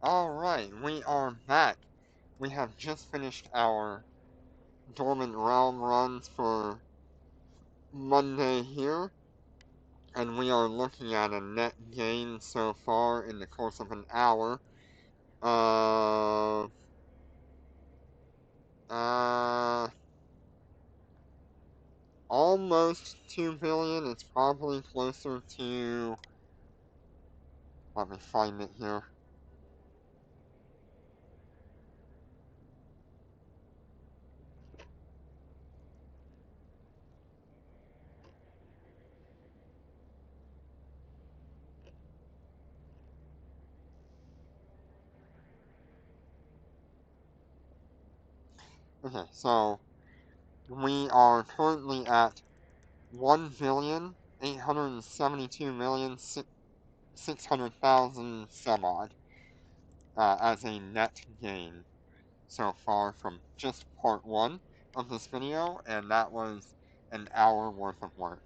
Alright, we are back. We have just finished our Dormant Realm runs for Monday here, and we are looking at a net gain so far in the course of an hour of almost 2 billion. It's probably closer to, let me find it here. Okay, so we are currently at 1,872,600,000 some odd as a net gain so far from just part one of this video, and that was an hour worth of work.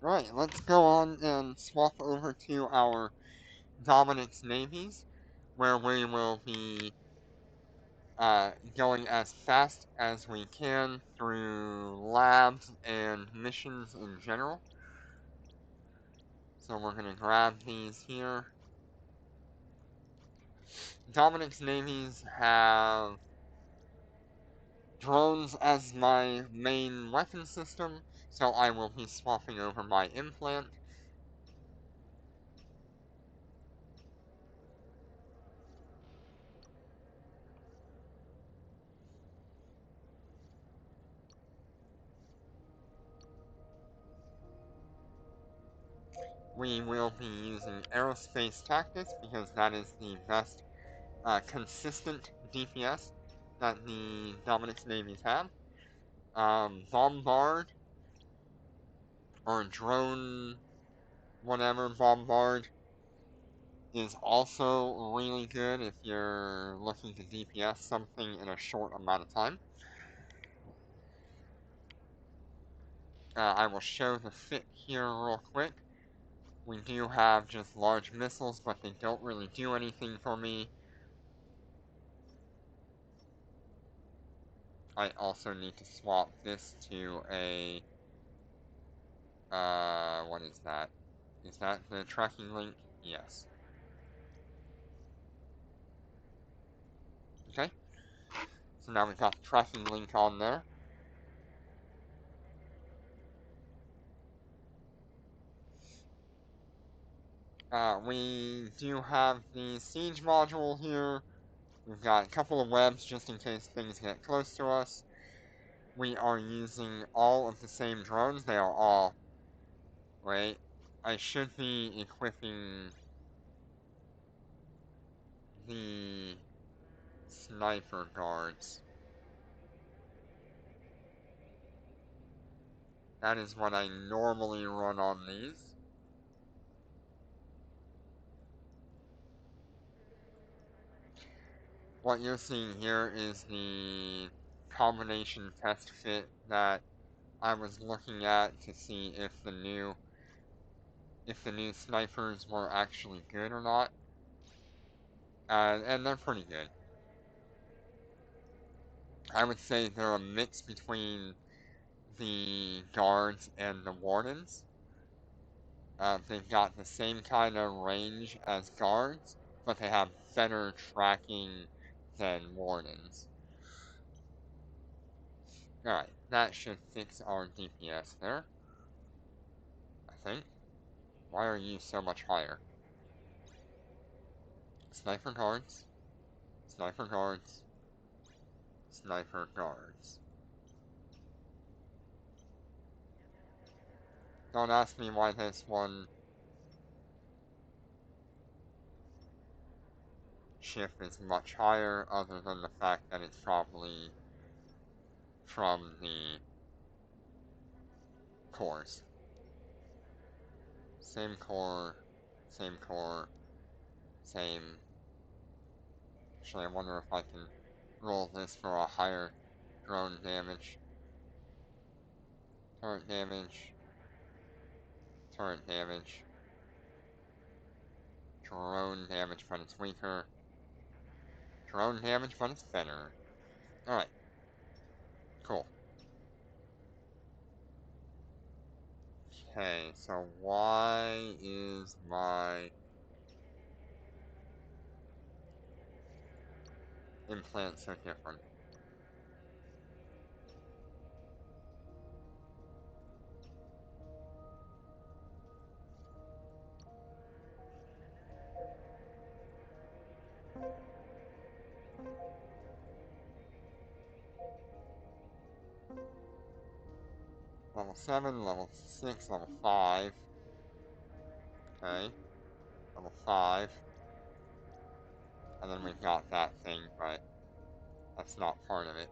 Right, let's go on and swap over to our Dominix navies, where we will be going as fast as we can through labs and missions in general. So we're going to grab these here. Dominix navies have drones as my main weapon system, so I will be swapping over my implant. We will be using aerospace tactics because that is the best consistent DPS that the Dominix navies have. Bombard or drone whatever bombard is also really good if you're looking to DPS something in a short amount of time. I will show the fit here real quick. We do have just large missiles, but they don't really do anything for me. I also need to swap this to a, what is that? Is that the tracking link? Yes. Okay. So now we've got the tracking link on there. We do have the siege module here. We've got a couple of webs just in case things get close to us. We are using all of the same drones. They are all... Wait. I should be equipping the sniper guards. That is what I normally run on these. What you're seeing here is the combination test fit that I was looking at to see if the new snipers were actually good or not. And they're pretty good. I would say they're a mix between the guards and the wardens. They've got the same kind of range as guards, but they have better tracking than wardens. Alright, that should fix our DPS there. I think. Why are you so much higher? Sniper guards. Sniper guards. Sniper guards. Don't ask me why this one shift is much higher, other than the fact that it's probably from the cores. Same core, same core, same Actually, I wonder if I can roll this for a higher drone damage. Turret damage. Turret damage. Drone damage, but it's weaker. Drone damage, but it's better. Alright. Cool. Okay, so why is my implant so different? Level 7, level 6, level 5. Okay. Level 5. And then we've got that thing, but that's not part of it.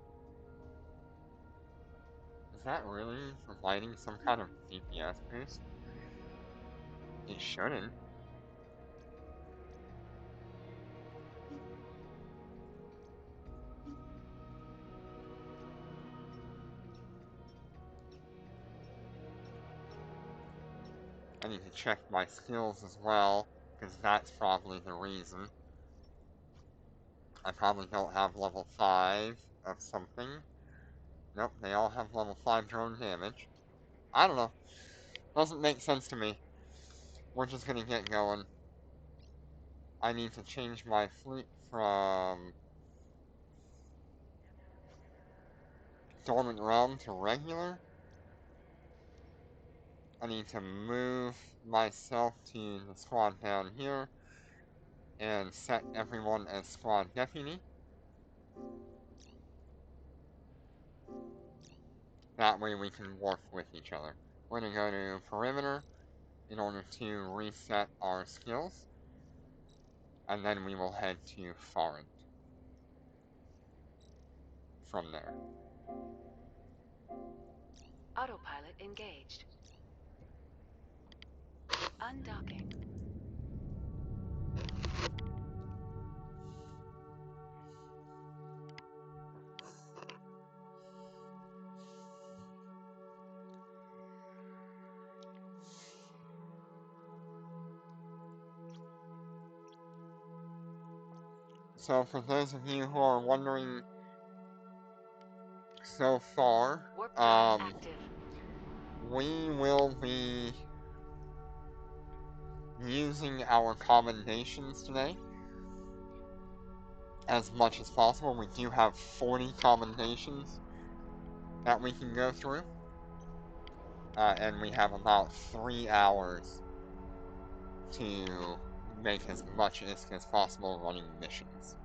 Is that really providing some kind of DPS boost? It shouldn't. I need to check my skills as well, because that's probably the reason. I probably don't have level 5 of something. Nope, they all have level 5 drone damage. I don't know. Doesn't make sense to me. We're just gonna get going. I need to change my fleet from dormant realm to regular. I need to move myself to the squad down here and set everyone as squad deputy. That way we can work with each other. We're gonna go to perimeter in order to reset our skills, and then we will head to foreign from there. Autopilot engaged. Undocking. So for those of you who are wondering so far, Warp drive active. we will be using our commendations today as much as possible. We do have 40 commendations that we can go through, and we have about 3 hours to make as much as possible running missions.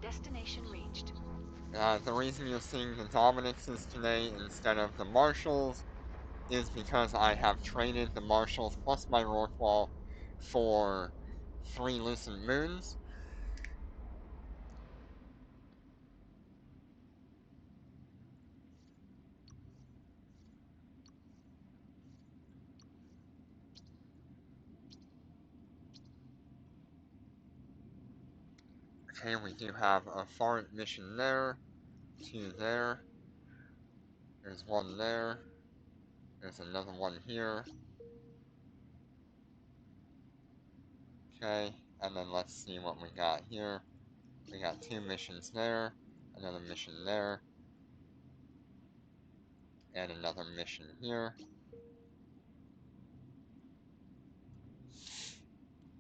Destination reached. The reason you're seeing the Dominixes today instead of the Marshals is because I have traded the Marshals plus my Rorqual for 3 Lucent Moons. Okay, we do have a foreign mission there, 2 there, there's 1 there, there's another one here. Okay, and then let's see what we got here. We got 2 missions there, another mission there, and another mission here.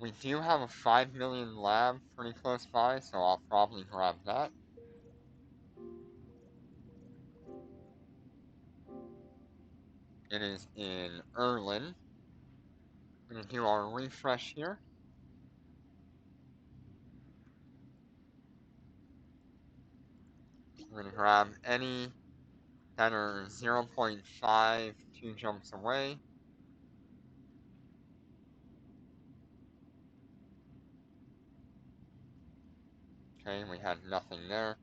We do have a 5 million lab pretty close by, so I'll probably grab that. It is in Erlin. We're going to do our refresh here. We're going to grab any that are 0.5 2 jumps away. Okay, we had nothing there.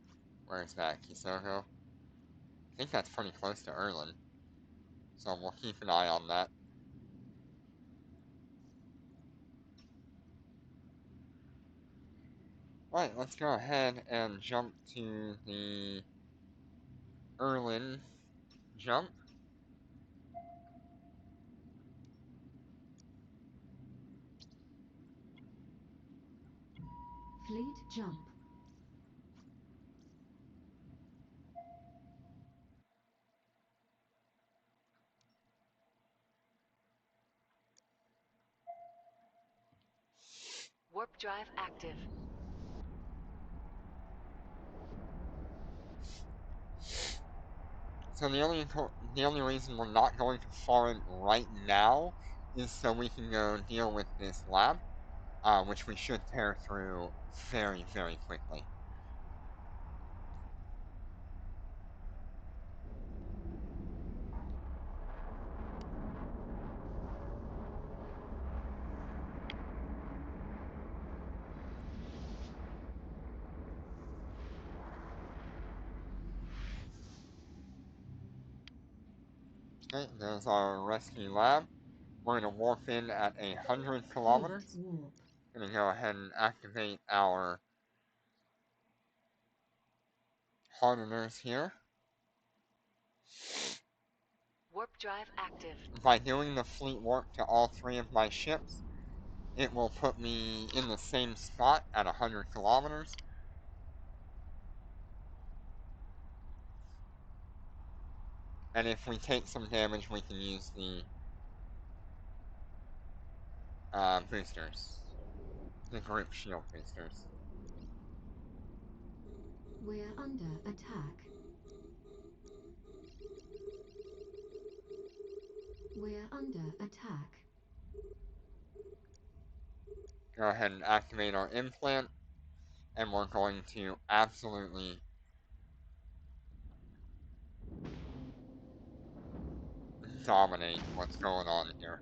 Where's that, Kisoko? I think that's pretty close to Erlen. So we'll keep an eye on that. Alright, let's go ahead and jump to the Erlen jump. Fleet jump. Warp drive active. So the only reason we're not going to foreign right now is so we can go deal with this lab, which we should tear through very, very quickly. Okay, there's our rescue lab. We're going to warp in at 100 kilometers. Warp. Going to go ahead and activate our hardeners here. Warp drive active. By doing the fleet warp to all 3 of my ships, it will put me in the same spot at 100 kilometers. And if we take some damage, we can use the boosters. The group shield boosters. We're under attack. We're under attack. Go ahead and activate our implant, and we're going to absolutely dominate what's going on here.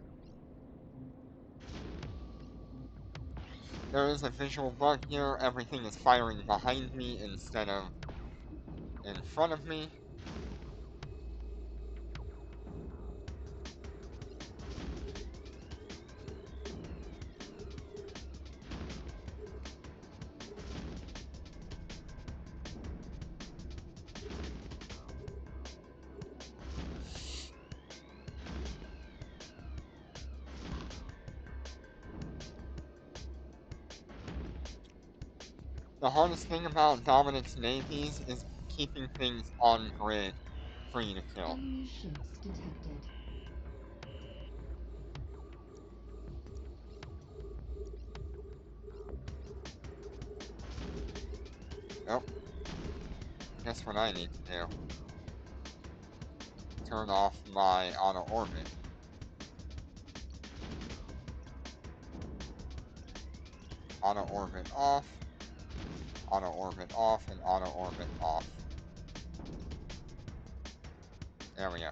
There is a visual bug here. Everything is firing behind me instead of in front of me. The hardest thing about Dominix navies is keeping things on grid for you to kill. Enemy ships detected. Nope. Guess what I need to do? Turn off my auto orbit. Auto orbit off. Auto orbit off and auto orbit off. There we go.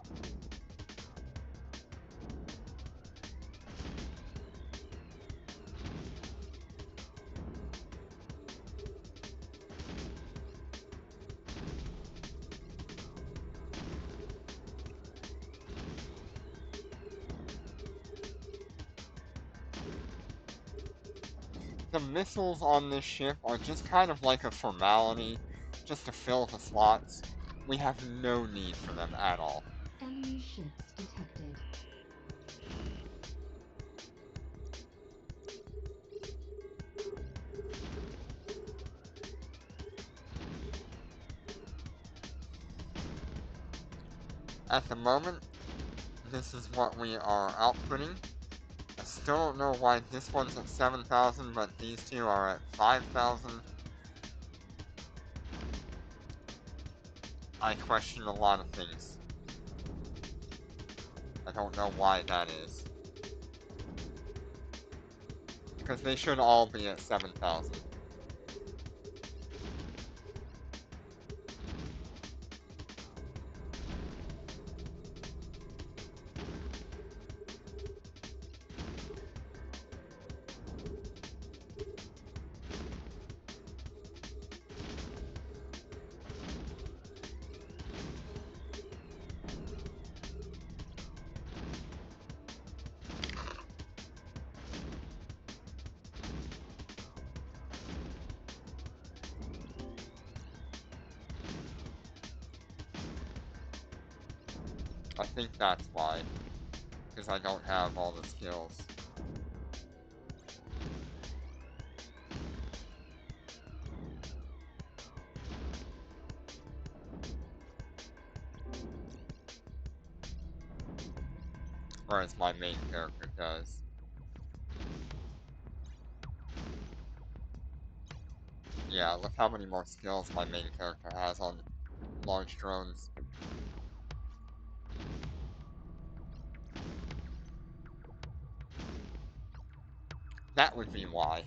The missiles on this ship are just kind of like a formality, just to fill the slots. We have no need for them at all. Enemy ships detected. At the moment, this is what we are outputting. I still don't know why this one's at 7,000, but these two are at 5,000. I question a lot of things. I don't know why that is. Because they should all be at 7,000. I think that's why. Because I don't have all the skills. Whereas my main character does. Yeah, look how many more skills my main character has on large drones. That would be why.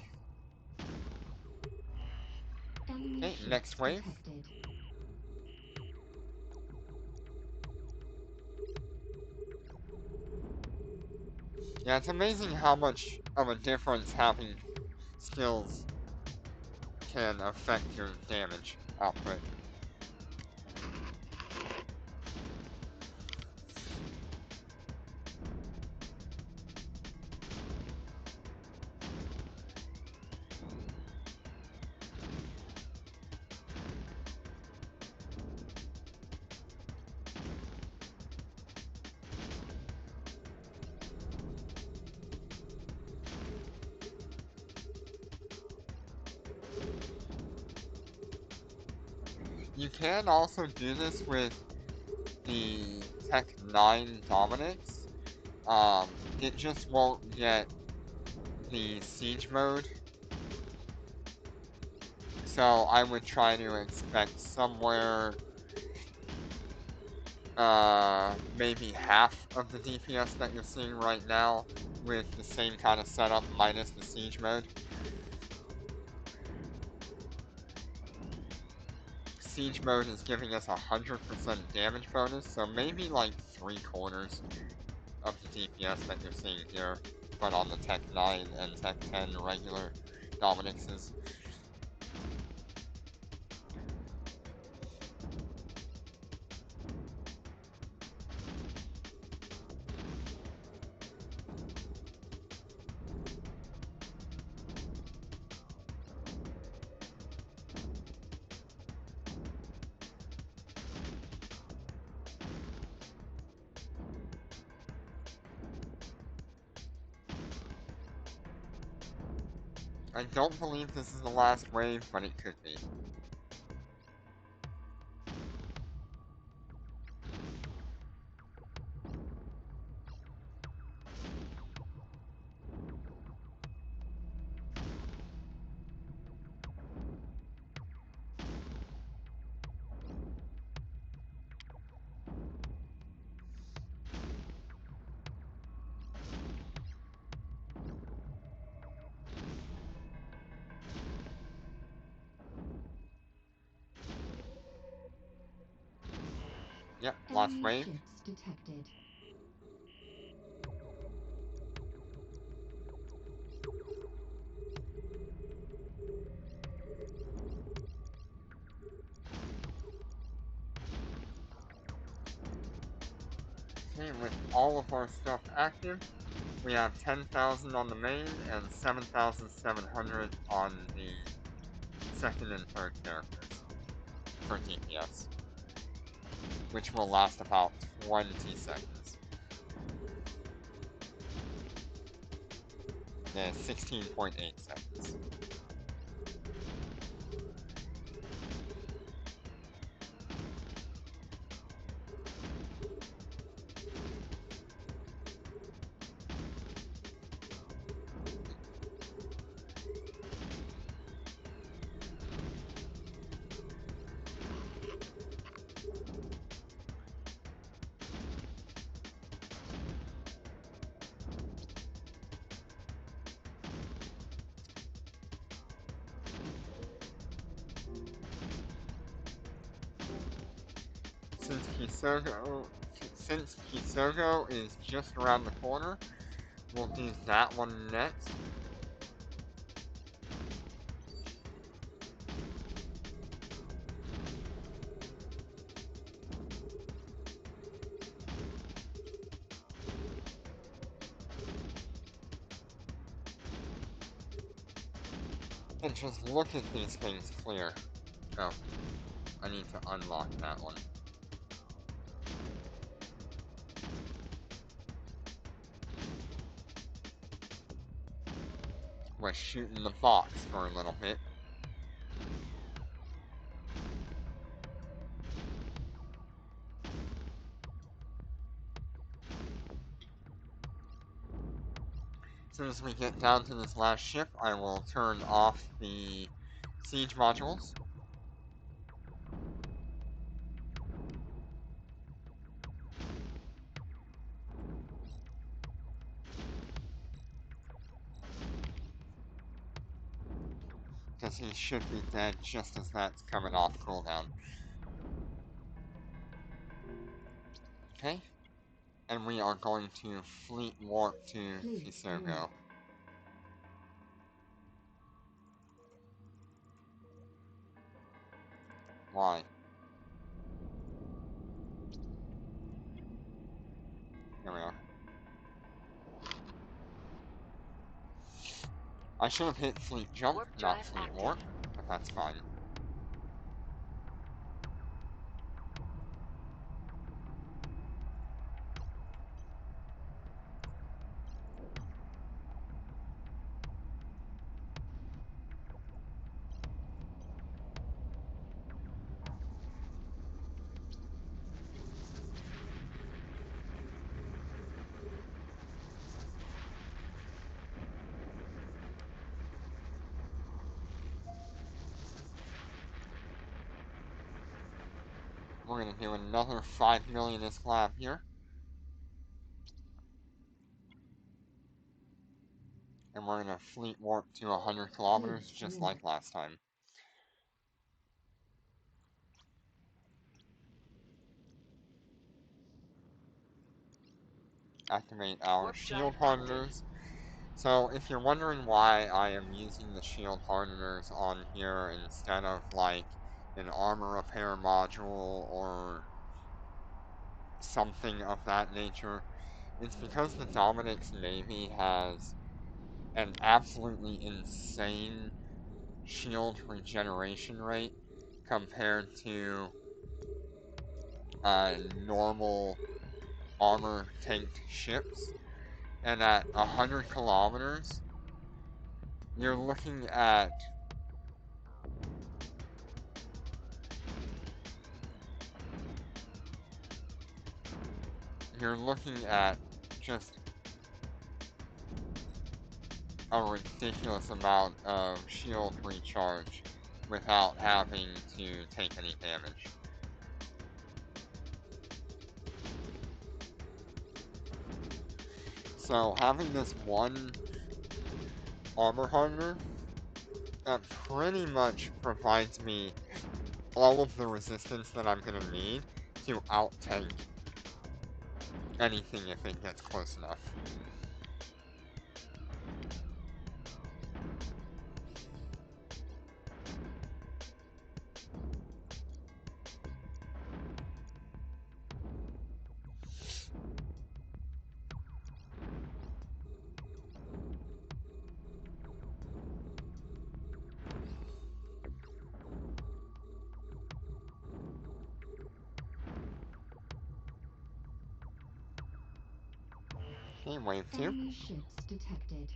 Enemy Okay, ships next wave. detected. Yeah, it's amazing how much of a difference having skills can affect your damage output. You can also do this with the Tech 9 Dominix. It just won't get the siege mode. So I would try to expect somewhere maybe half of the DPS that you're seeing right now with the same kind of setup minus the siege mode. Siege mode is giving us 100% damage bonus, so maybe like 3/4 of the DPS that you're seeing here, but on the Tech 9 and Tech 10 regular Dominixes. I don't believe this is the last wave, but it could be. Yep, last Enemy wave. ships detected. Okay, with all of our stuff active, we have 10,000 on the main and 7,700 on the second and third characters for DPS, which will last about 20 seconds. Yeah, 16.8 seconds. Since Kisogo is just around the corner, we'll do that one next. And just look at these things clear. Oh, I need to unlock that one. was shooting the box for a little bit. As soon as we get down to this last ship, I will turn off the siege modules. Because he should be dead just as that's coming off cooldown. Okay. And we are going to fleet warp to Fleet Fisogo. warp. Why? There we are. I should have hit fleet jump, Warp not drive fleet active. warp, but that's fine. We're gonna do another 5 millionist lab here. And we're gonna fleet warp to 100 kilometers, just like last time. Activate our Warp shield drive active. hardeners. So if you're wondering why I am using the shield hardeners on here instead of like an armor repair module or something of that nature, it's because the Dominix Navy has an absolutely insane shield regeneration rate compared to normal armor tanked ships. And at 100 kilometers, you're looking at just a ridiculous amount of shield recharge without having to take any damage. So having this one armor hardener that pretty much provides me all of the resistance that I'm gonna need to out-tank anything if it gets close enough. Okay, wave 2. Enemy ships detected.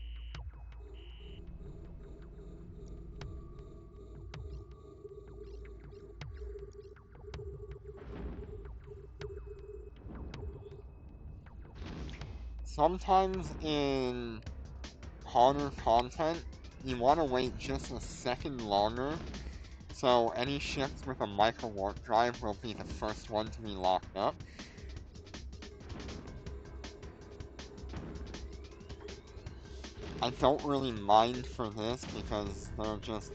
Sometimes in harder content, you want to wait just a second longer, so any ships with a micro warp drive will be the first one to be locked up. I don't really mind for this because they're just...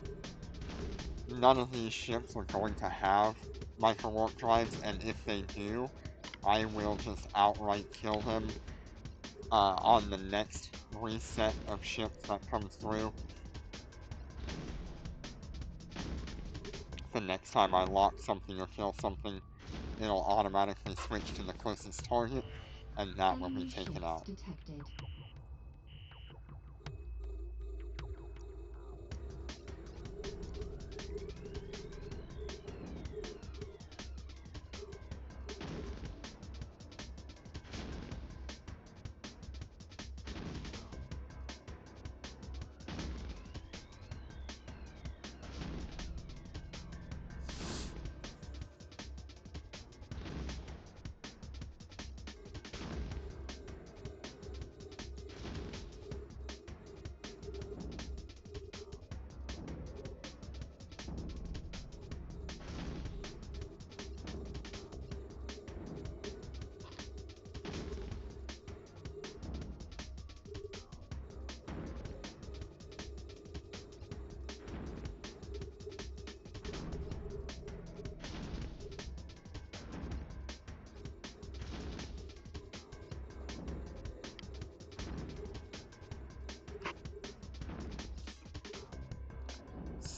none of these ships are going to have micro warp drives, and if they do, I will just outright kill them on the next reset of ships that comes through. The next time I lock something or kill something, it'll automatically switch to the closest target, and that will be Enemy taken ships out. detected.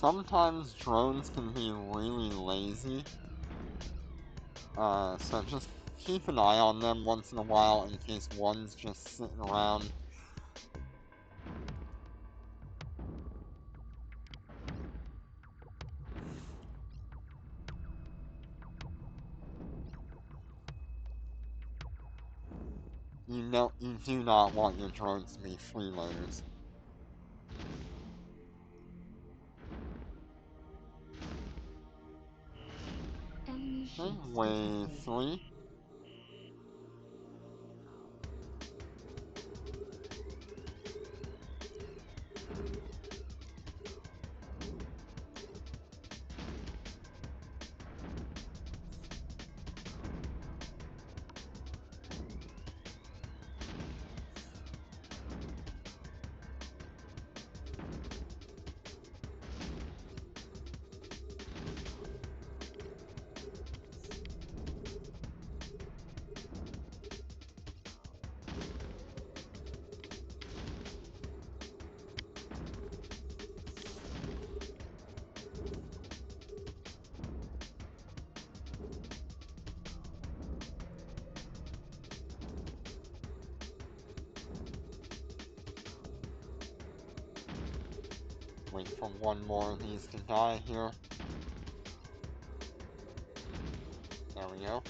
sometimes drones can be really lazy. So just keep an eye on them once in a while in case one's just sitting around. You do not want your drones to be freeloaders. Enemy Okay, ships wave detected. 3. Wait for one more of these to die here. There we go.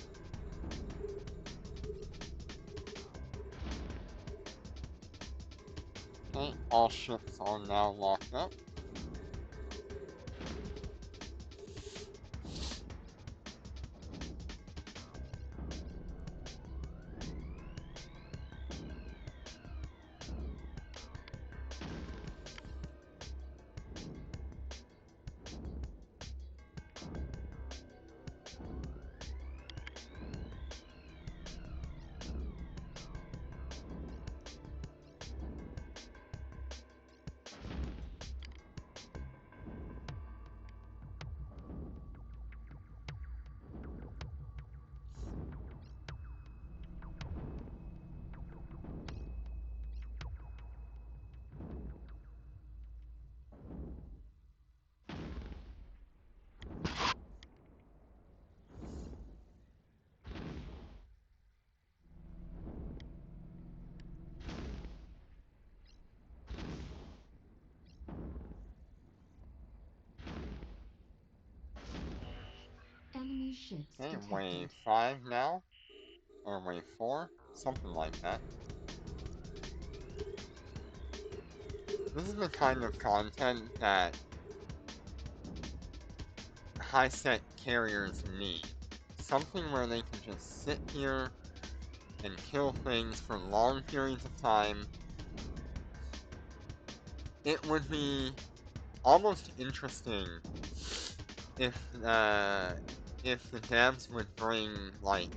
Okay, all ships are now locked up. Enemy ships Okay, detected. wave 5 now. Or wave 4. Something like that. This is the kind of content that high-set carriers need. Something where they can just sit here and kill things for long periods of time. It would be almost interesting if the devs would bring like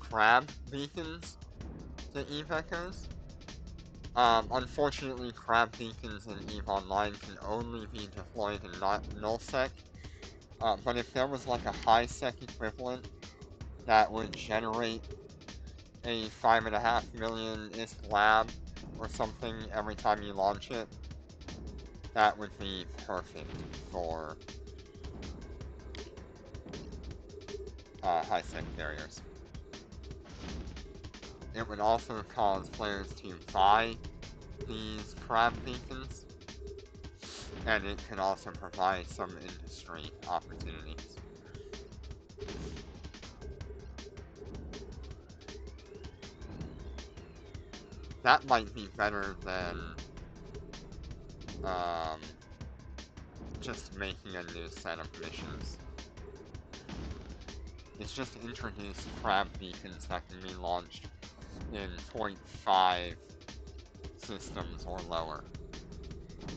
crab beacons to EVE Echoes. Unfortunately, crab beacons in EVE Online can only be deployed in nullsec. But if there was like a high sec equivalent that would generate a 5.5 million ISK lab or something every time you launch it, that would be perfect for high sec carriers. It would also cause players to buy these crab beacons, and it could also provide some industry opportunities. That might be better than just making a new set of missions. It's just introduce crab beacons that can be launched in 0.5 systems or lower.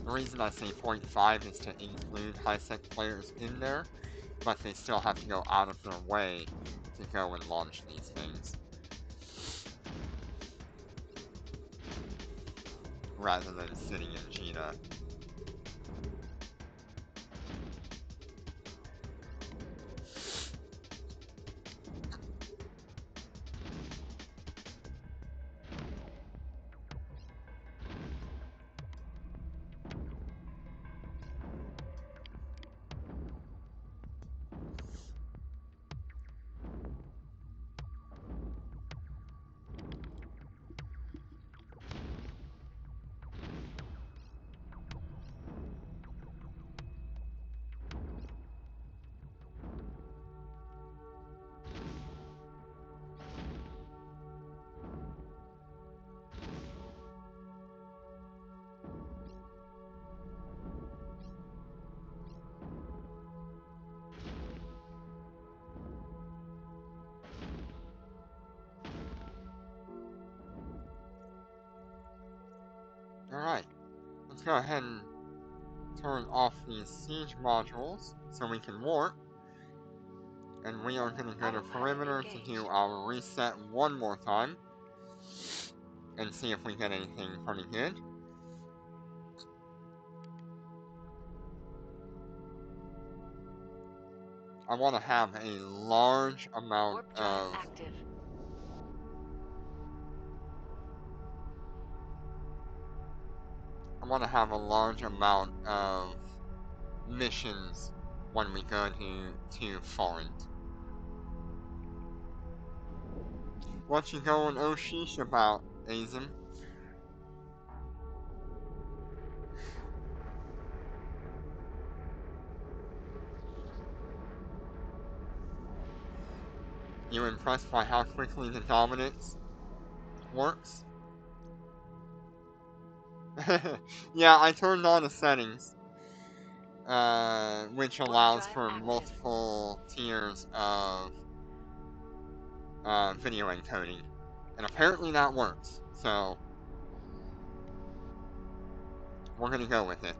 The reason I say 0.5 is to include high-sec players in there, but they still have to go out of their way to go and launch these things. Rather than sitting in Gina. Alright, let's go ahead and turn off these siege modules so we can warp. And we are going to go to Autopilot perimeter to engaged. do our reset one more time. And see if we get anything pretty good. I want to have a large amount Warp drive of... active. I want to have a large amount of missions when we go to foreign. What you going oh sheesh about, Azim? You impressed by how quickly the Dominix works? Yeah, I turned on the settings, which allows drive for active. multiple tiers of video encoding. And apparently that works, so we're gonna go with it.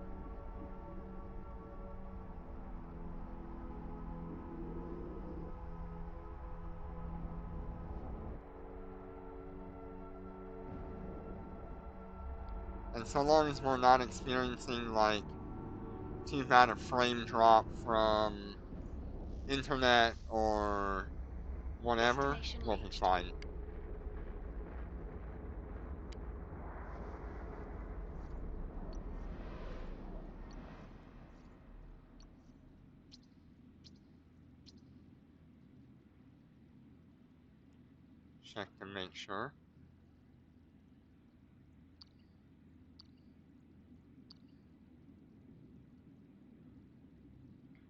And so long as we're not experiencing, like, too bad a frame drop from internet or whatever, Destination we'll be reached. fine. Check to make sure.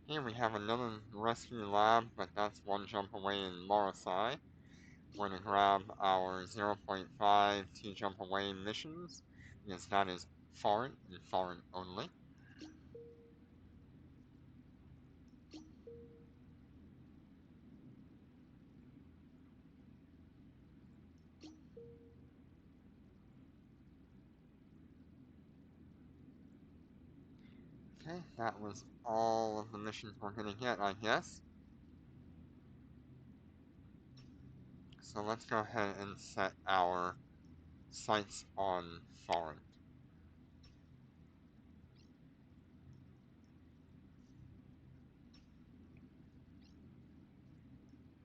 Here we have another rescue lab, but that's one jump away in Morosai. We're going to grab our 0.5 2 jump away missions, because that is foreign and foreign only. Okay, that was all of the missions we're going to get, I guess. So let's go ahead and set our sights on foreign.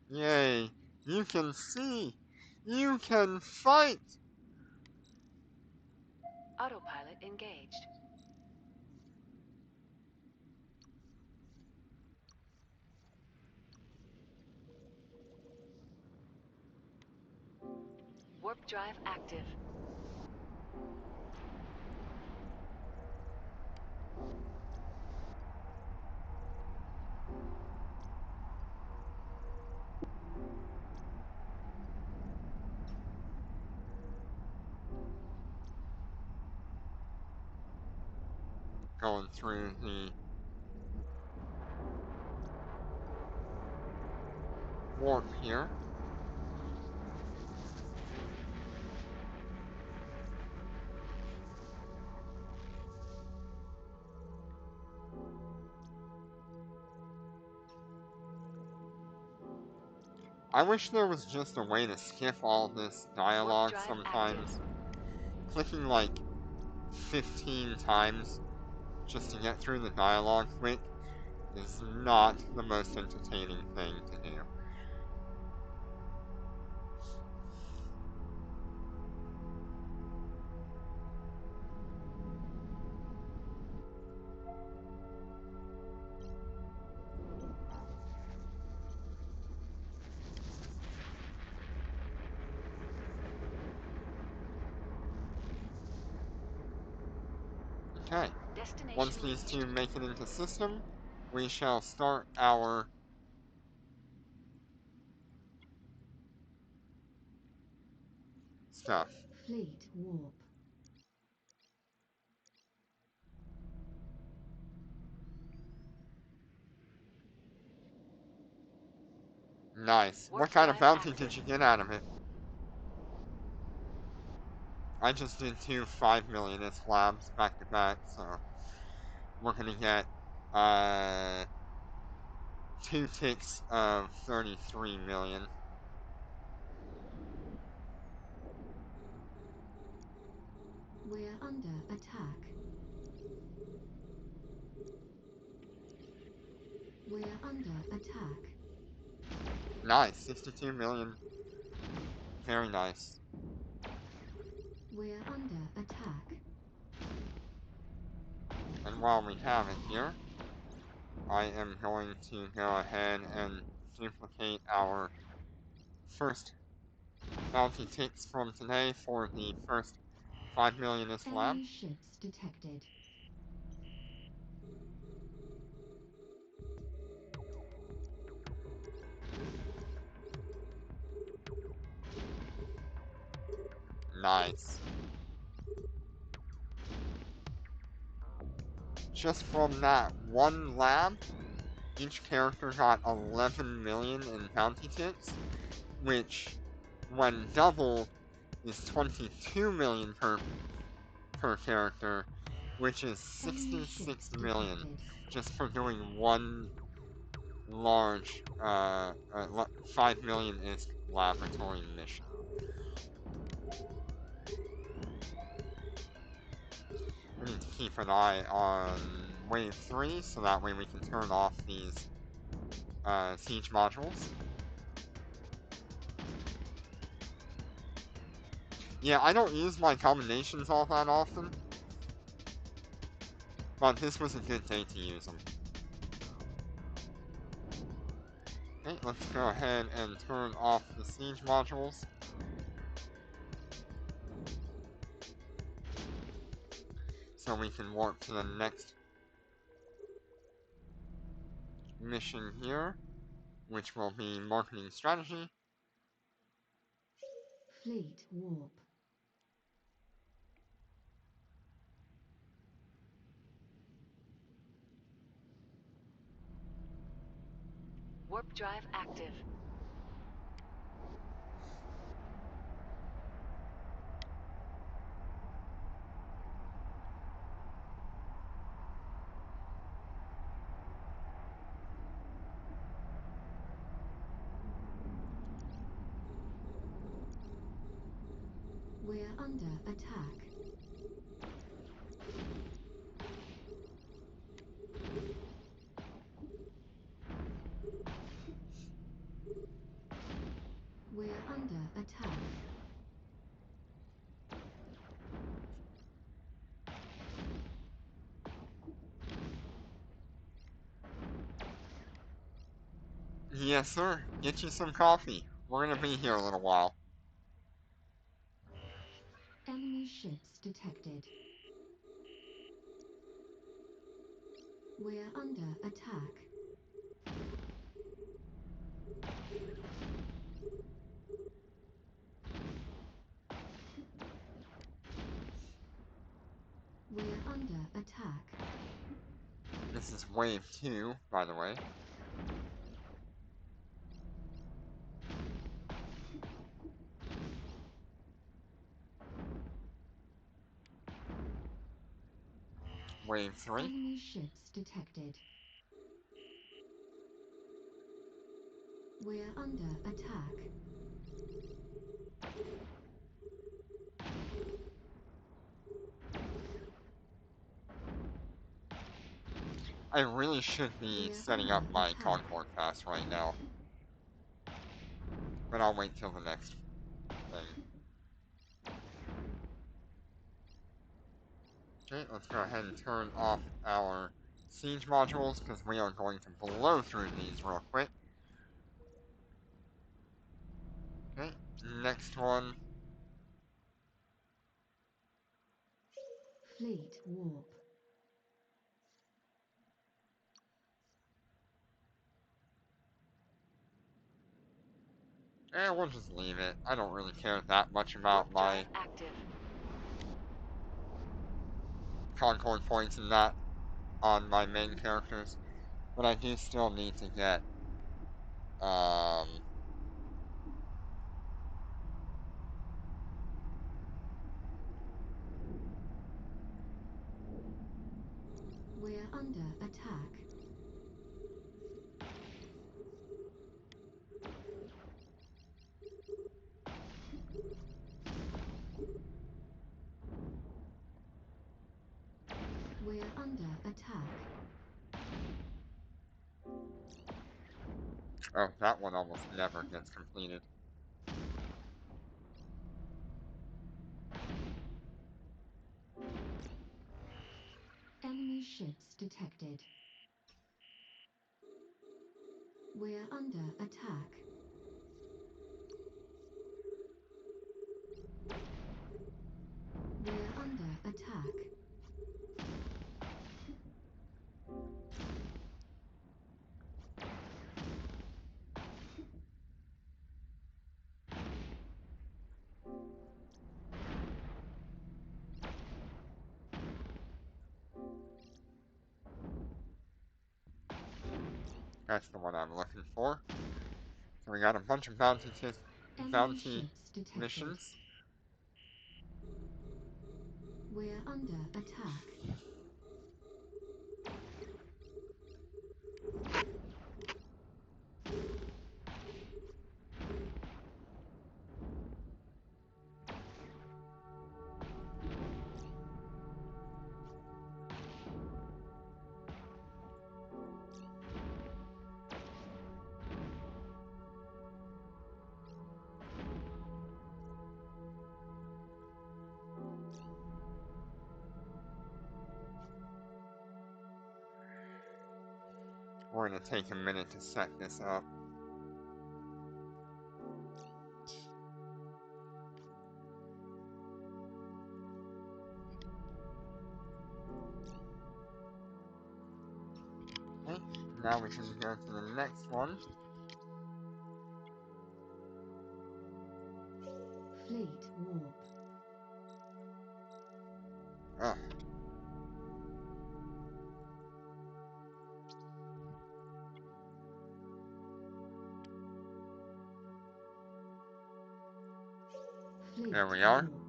Yay! You can see! You can fight! Autopilot engaged. Warp drive active. Going through the warp here. I wish there was just a way to skip all this dialogue drive sometimes. active. Clicking like 15 times just to get through the dialogue quick is not the most entertaining thing to do. Okay, Destination once these reached. two make it into system, we shall start our stuff. Fleet warp. Nice. Warp What kind of drive bounty active. did you get out of it? I just did two 5 millionist labs back to back, so we're gonna get 2 ticks of 33 million. We're under attack. We're under attack. Nice, 62 million. Very nice. We're under attack. And while we have it here, I am going to go ahead and duplicate our first bounty ticks from today for the first 5 millionist lab. Enemy ships detected. Nice. Just from that one lab, each character got 11 million in bounty ticks, which, when doubled, is 22 million per character, which is Enemy 66 ships million detected. just for doing one large 5 million-ish laboratory mission. We need to keep an eye on wave 3 so that way we can turn off these siege modules. Yeah, I don't use my combinations all that often, but this was a good day to use them. Okay, let's go ahead and turn off the siege modules. So we can warp to the next mission here, which will be marketing strategy. Fleet warp. Warp drive active. We're under attack. We're under attack. Yes, sir. Get you some coffee. We're gonna be here a little while. Enemy ships detected. We're under attack. We're under attack. This is wave 2, by the way. Wave 3. Enemy ships detected. We're under attack. I really should be We're setting under up my attack. Concord pass right now. But I'll wait till the next thing. Okay, let's go ahead and turn off our siege modules because we are going to blow through these real quick. Okay, next one. Fleet warp. We'll just leave it. I don't really care that much about Warp my drive active. Concord points and that on my main characters. But I do still need to get um, under attack. We're under attack. Oh, that one almost never gets completed. Enemy ships detected. We're under attack. We're under attack. That's the one I'm looking for. So we got a bunch of bounty Enemy ships detected. missions. We're under attack. We're gonna take a minute to set this up. Okay, now we can go to the next one. Fleet warp. Ugh. Fleet There we are. warp.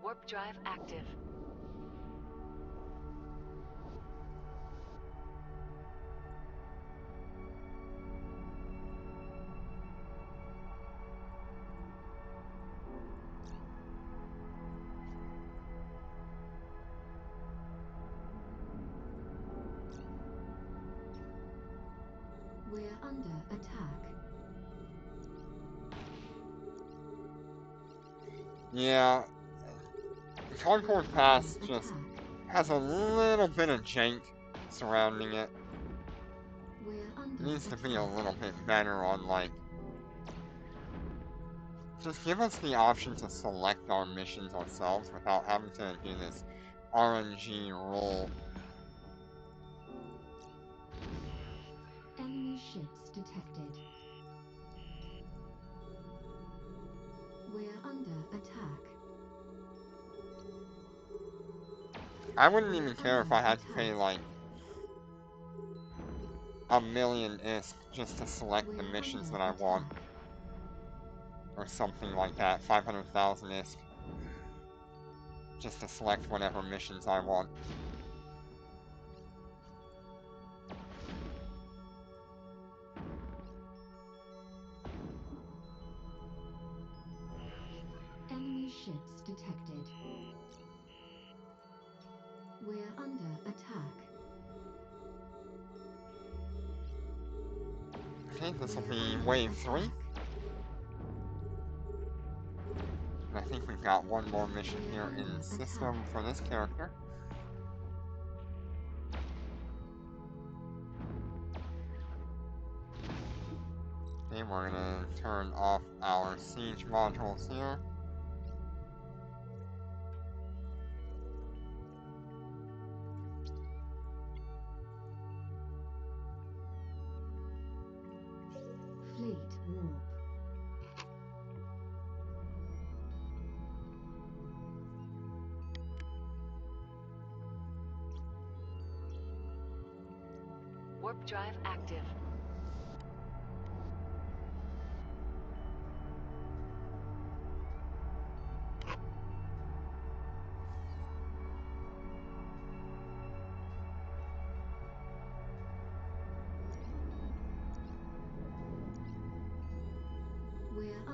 Warp drive active. We're under attack. Yeah, Concord We're Pass under just attack. has a little bit of jank surrounding it. We're It under needs to attack. be a little bit better on, like, just give us the option to select our missions ourselves without having to do this RNG roll. Enemy ships detected. We're under attack. I wouldn't We're even care if under I had to pay attack. like a million ISK just to select the We're missions under that I want, attack. or something like that, 500,000 ISK, just to select whatever missions I want. Enemy ships detected. We're under attack. Okay, this will We're be under wave attack. 3. And I think we've got one more mission We're here in under system attack. for this character. Okay, we're gonna turn off our siege modules here. Fleet warp. Warp drive active.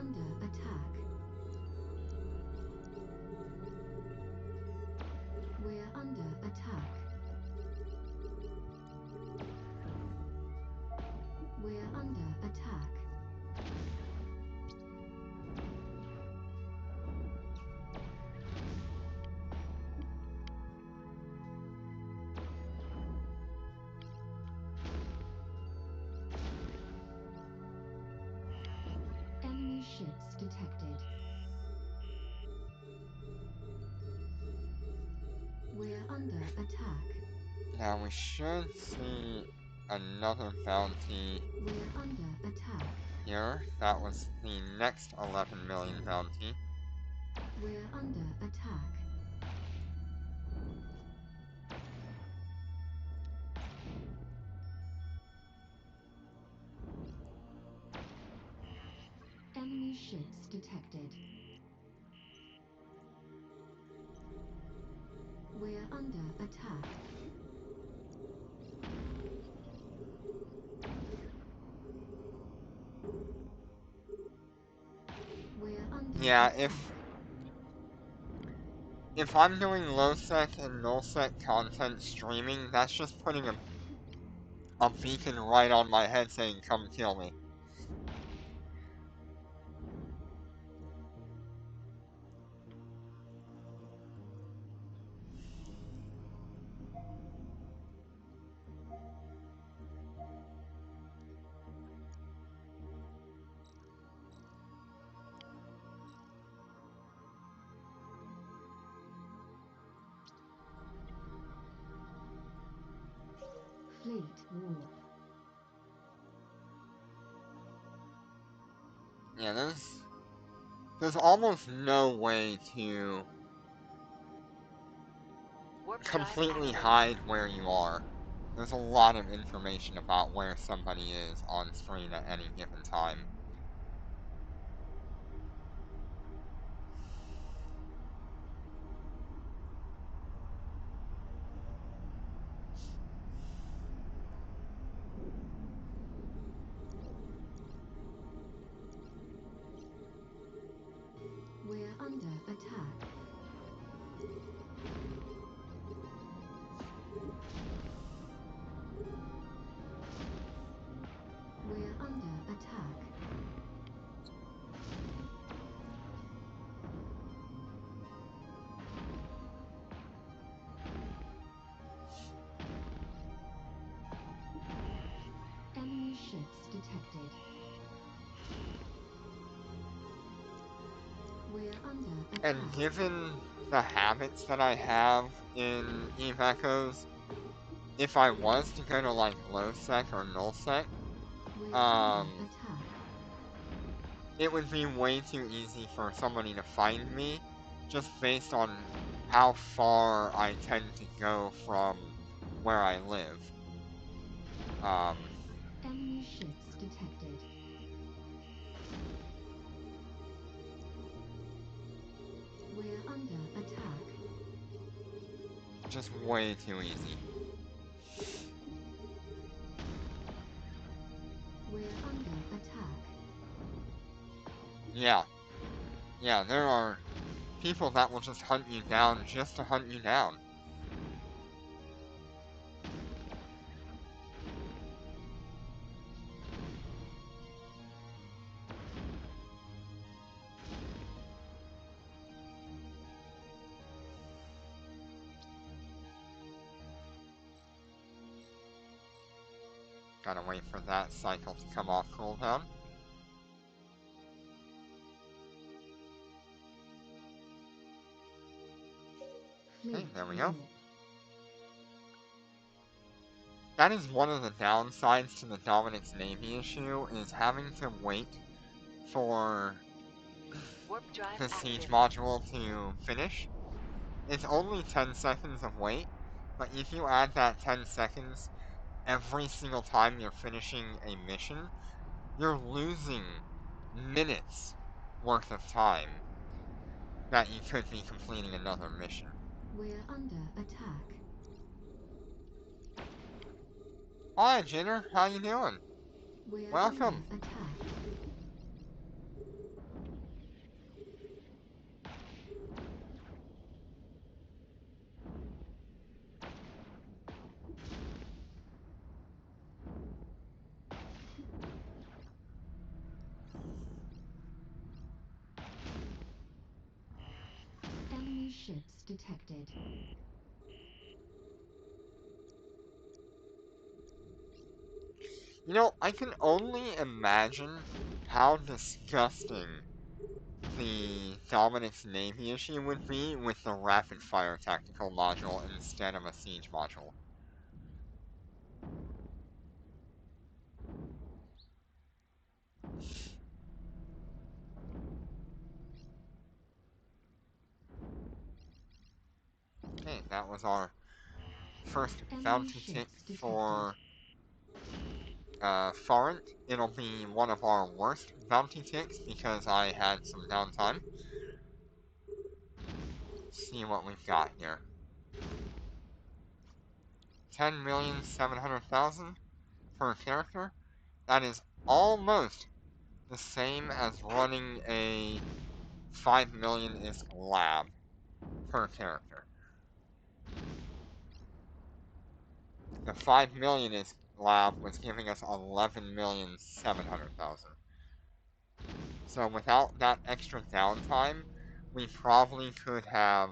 under attack. We're under attack. We're under attack. Enemy ships detected. We're under attack. Now we should see another bounty We're under attack. here. That was the next 11 million bounty. We're under attack. Enemy ships detected. We're under attack. We're under Yeah, attack. if I'm doing low-sec and null-sec content streaming, that's just putting a beacon right on my head saying, come kill me. Fleet warp. Yeah, there's almost no way to Warp drive completely active. hide where you are. There's a lot of information about where somebody is on screen at any given time. We're under attack. We're under attack. Enemy ships detected. We're under And attack. given the habits that I have in Eve Echoes, if I was to go to like low sec or null sec, We're under um, attack. it would be way too easy for somebody to find me, just based on how far I tend to go from where I live. Enemy ships detected. We're under attack. Just way too easy. We're under attack. Yeah, yeah, there are people that will just hunt you down just to hunt you down. Gotta wait for that cycle to come off cooldown. Okay, Fleet there we go. warp. That is one of the downsides to the Dominix Navy issue, is having to wait for Warp drive the active. siege module to finish. It's only 10 seconds of wait, but if you add that 10 seconds every single time you're finishing a mission, you're losing minutes worth of time that you could be completing another mission. We're under attack. Hi, Jinner. How you doing? We're Welcome. under attack. Enemy ships detected. You know, I can only imagine how disgusting the Dominix Navy issue would be with the rapid-fire tactical module instead of a siege module. Okay, that was our first Enemy bounty tick ships detected. for foreign. It'll be one of our worst bounty ticks because I had some downtime. Let's see what we've got here. 10,700,000 per character. That is almost the same as running a 5 million ISK lab per character. The 5 million ISK lab was giving us 11,700,000. So without that extra downtime, we probably could have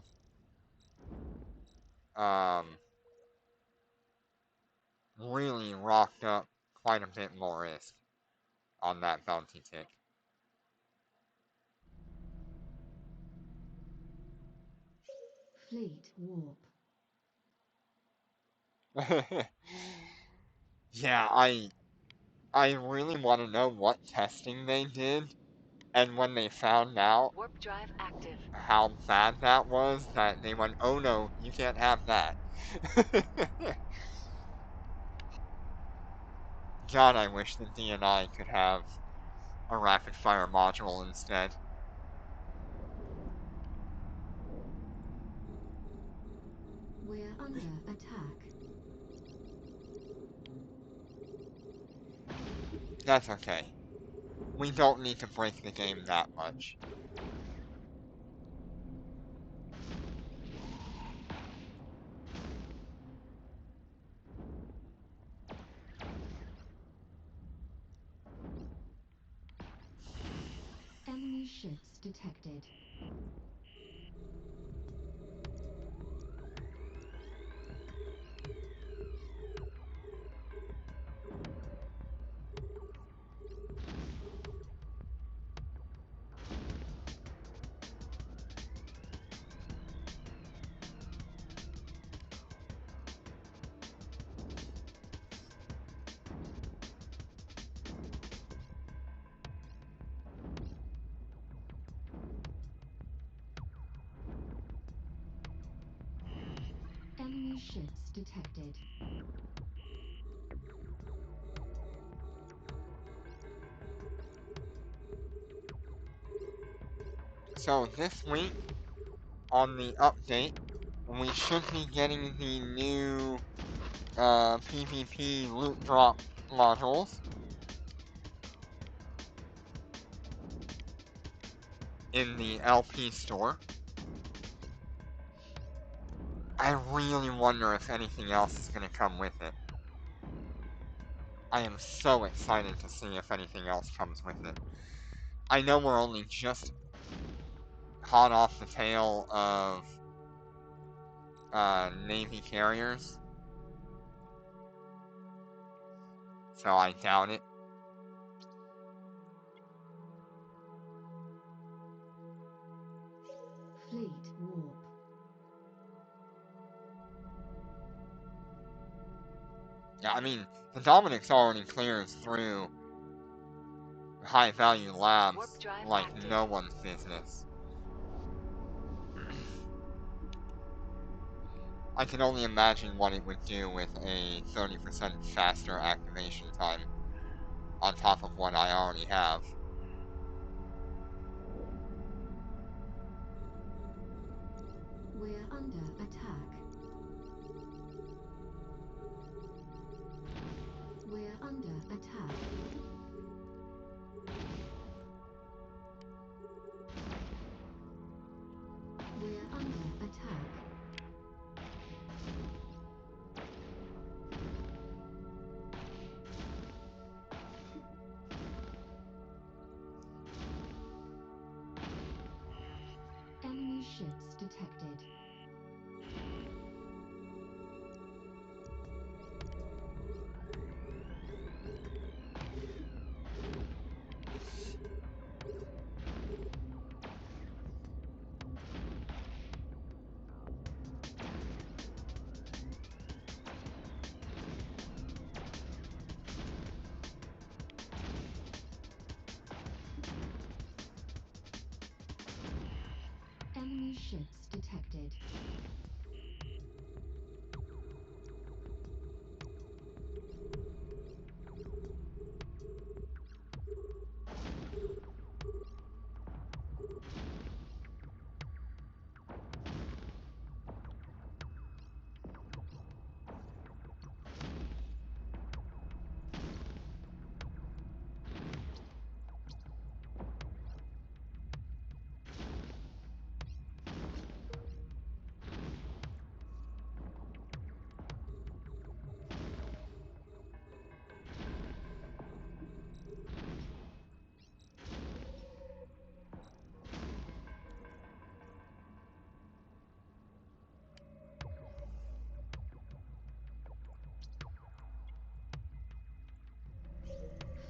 really rocked up quite a bit more risk on that bounty tick. Fleet warp. Yeah, I really want to know what testing they did, and when they found out Warp drive active. how bad that was, that they went, oh no, you can't have that. God, I wish the DNI could have a rapid fire module instead. We're under attack. That's okay. We don't need to break the game that much. Enemy ships detected. Enemy ships detected. So this week, on the update, we should be getting the new PvP loot drop modules in the LP store. I really wonder if anything else is going to come with it. I am so excited to see if anything else comes with it. I know we're only just hot off the tail of Navy carriers, so I doubt it. Fleet warp. Yeah, I mean, the Dominix already clears through high-value labs Warp drive like active. no one's business. I can only imagine what it would do with a 30% faster activation time on top of what I already have. We're under attack. We're under attack. We're under attack. Enemy ships detected. ships detected.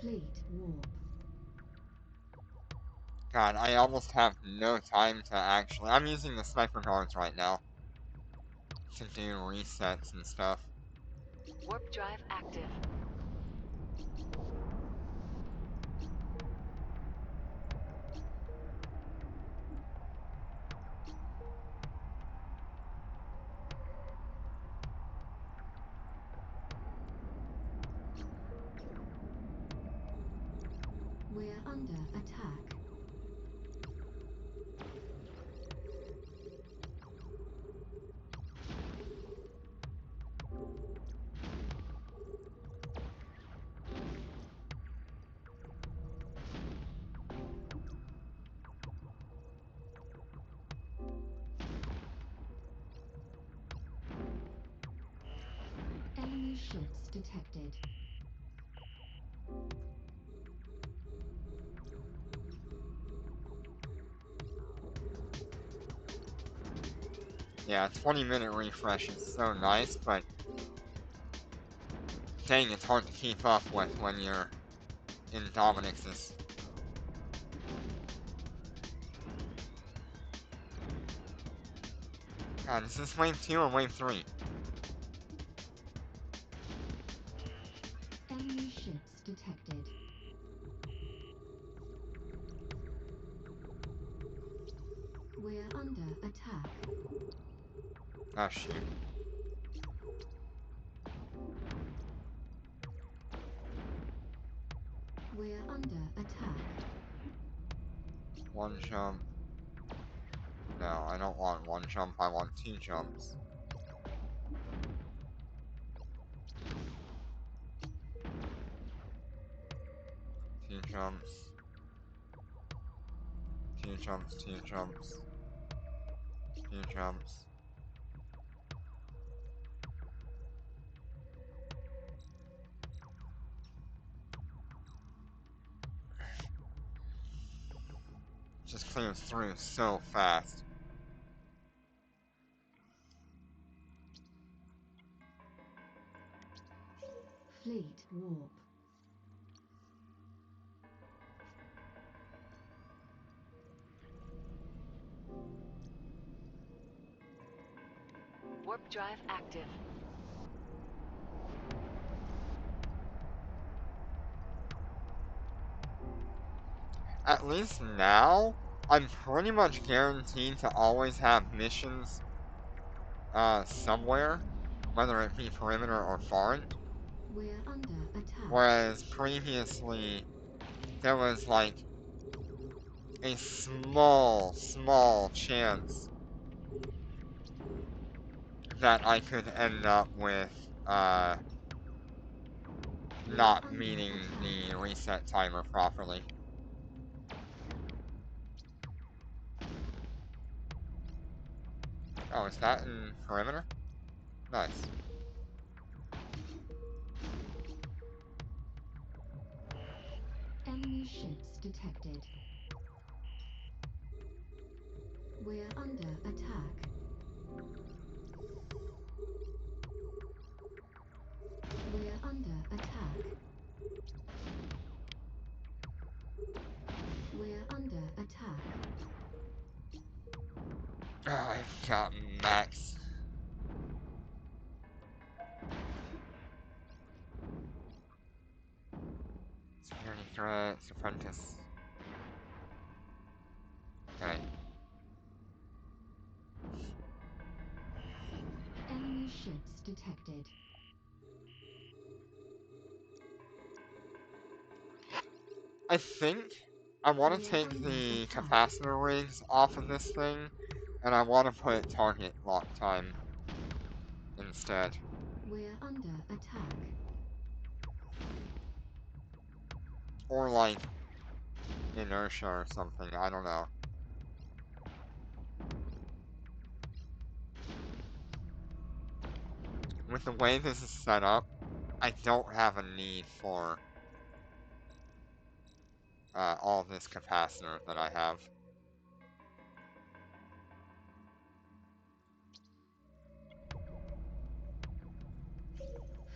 Fleet warp. God, I almost have no time to actually... I'm using the sniper guards right now to do resets and stuff. Warp drive active. We're under attack. Enemy ships detected. Yeah, 20-minute refresh is so nice, but dang, it's hard to keep up with when you're in Dominix's. God, is this wave 2 or wave 3? Enemy ships detected. We're under attack. Oh, shoot. We're under attack. One jump. No, I don't want one jump, I want 2 jumps. 2 jumps. 2 jumps, 2 jumps. 2 jumps. Just clears through so fast. Fleet warp. Warp drive active. At least now, I'm pretty much guaranteed to always have missions, somewhere, whether it be perimeter or foreign. We're under attack. Whereas previously, there was like a small chance that I could end up with, not under meeting attack. the reset timer properly. Oh, is that in perimeter? Nice. Enemy ships detected. We're under attack. We're under attack. We're under attack. Oh, I've got max. Security threats, apprentice. Okay. ships detected. I think I want We to are take under the attack. capacitor rigs off of this thing, and I want to put target lock time instead. We're under attack. Or like inertia or something, I don't know. With the way this is set up, I don't have a need for all this capacitor that I have.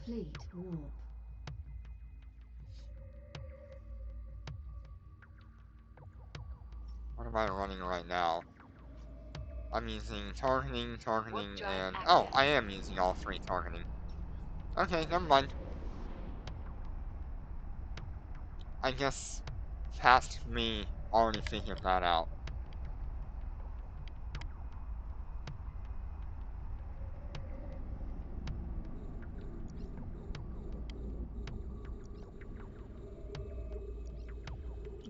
Fleet warp. What am I running right now? I'm using targeting, Warp drive and... active. Oh, I am using all three targeting. Okay, never mind. I guess past me already figured that out.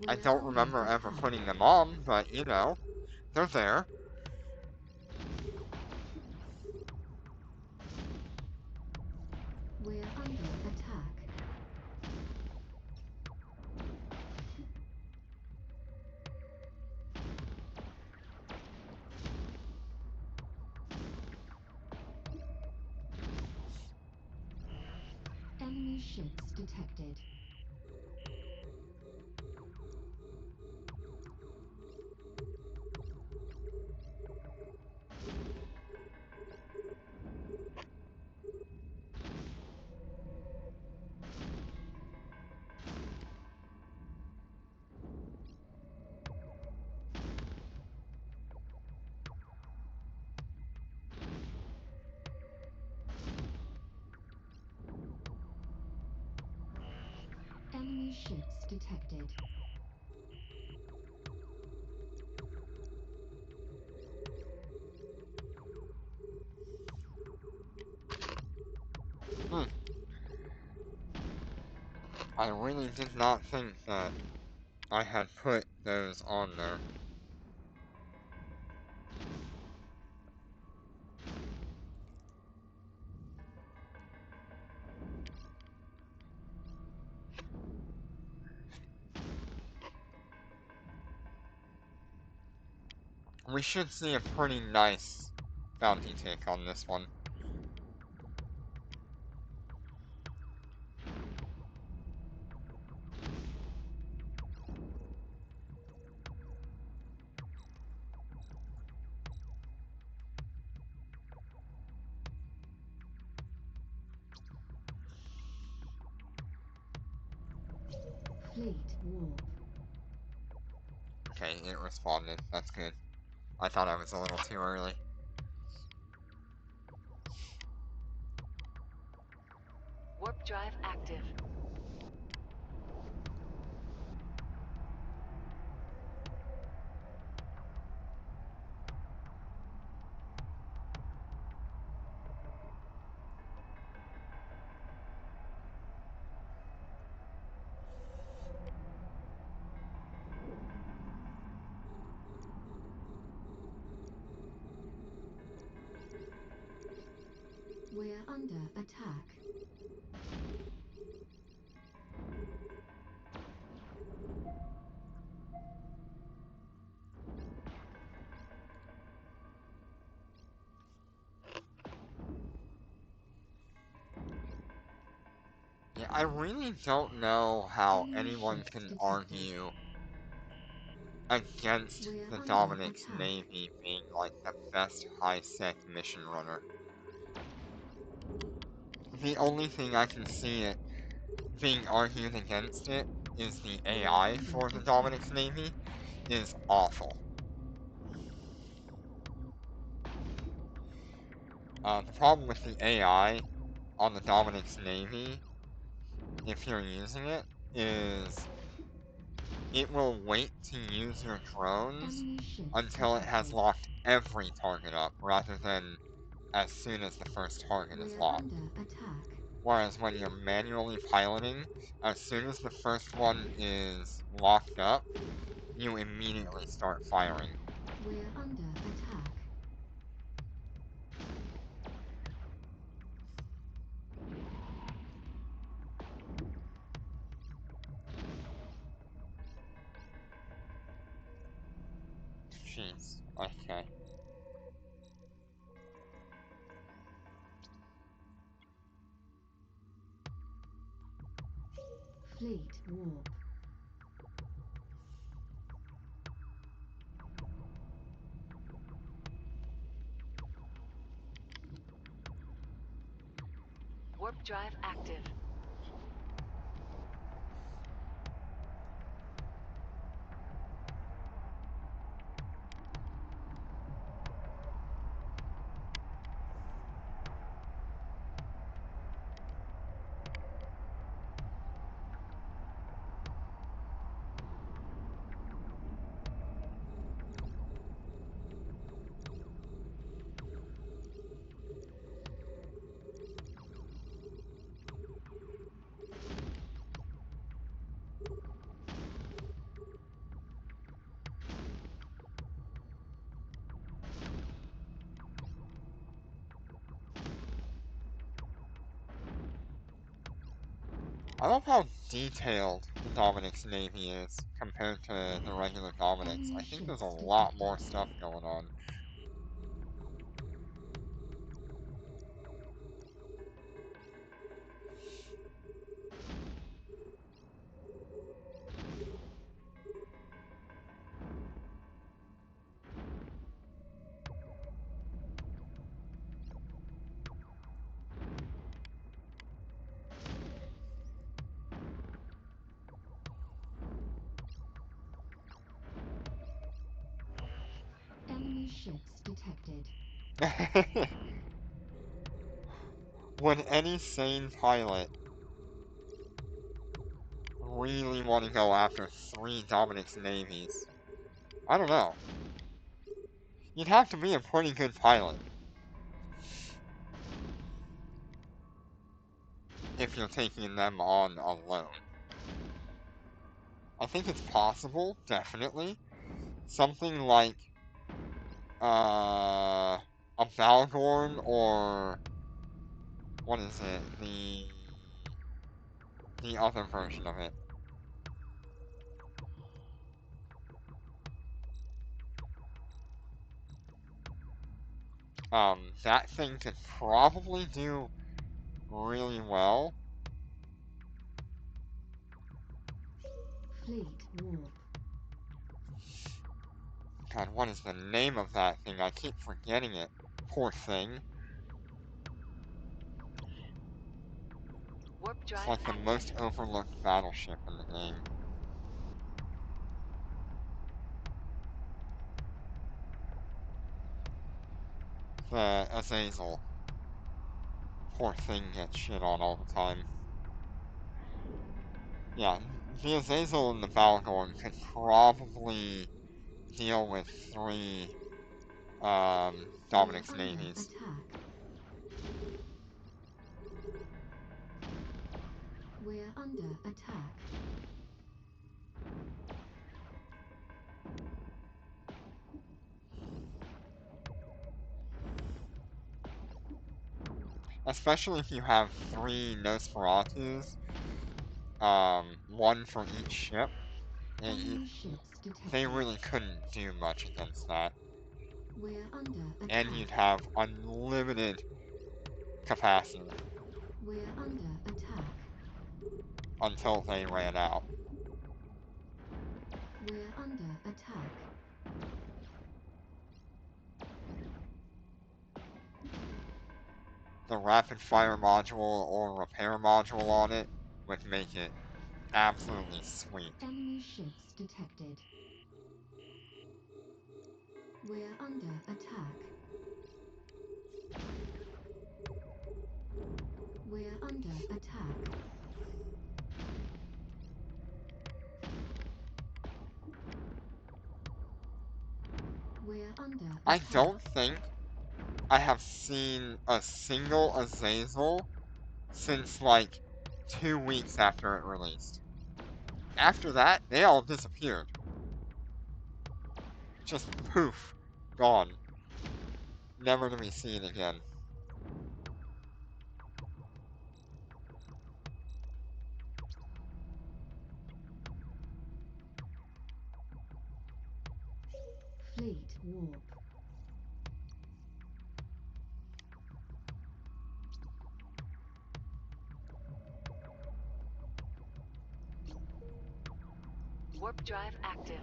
I We're don't under remember ever attack. putting them on, but you know, they're there. We're under attack. Enemy ships detected. Enemy ships detected. Hmm. I really did not think that I had put those on there. We should see a pretty nice bounty tick on this one. Fleet warp. Okay, it responded. That's good. I thought I was a little too early. Warp drive active. We're under attack. Yeah, I really don't know how Enemy anyone ships can detected. argue against We're the under Dominix attack. Navy being like the best high-sec mission runner. The only thing I can see it being argued against it is the We're AI under for the attack. Dominix Navy is awful. The problem with the AI on the Dominix Navy, if you're using it, is it will wait to use your drones Enemy ships until it has detected. locked every target up, rather than as soon as the first target is We're locked. under attack. Whereas when you're manually piloting, as soon as the first one is locked up, you immediately start firing. We're under attack. Jeez, okay. Fleet warp. Warp drive active. I love how detailed the Dominix Navy is compared to the regular Dominix. I Enemy think there's a ships lot more detected. stuff going on. Enemy ships detected. Would any sane pilot really want to go after 3 Dominix navies? I don't know. You'd have to be a pretty good pilot if you're taking them on alone. I think it's possible, definitely. Something like a Valgorn or what is it? The other version of it. That thing could probably do really well. Fleet warp. God, what is the name of that thing? I keep forgetting it. Poor thing. Warp It's drive like the active. most overlooked battleship in the game. The Azazel. Poor thing gets shit on all the time. Yeah, the Azazel and the Valgorn could probably deal with 3 We're Dominix under navies. attack. We're under attack. Especially if you have 3 Nosferatus, 1 for each ship. Enemy ships They detected. really couldn't do much against that. We're under And you'd attack. have unlimited capacity We're under attack. until they ran out. We're under attack. The rapid fire module or repair module on it would make it absolutely sweet. Enemy ships detected. We're under attack. We're under attack. We're under I attack. don't think I have seen a single Azazel since like 2 weeks after it released. After that, they all disappeared. Just poof, gone. Never to be seen again. Fleet warp. Warp drive active.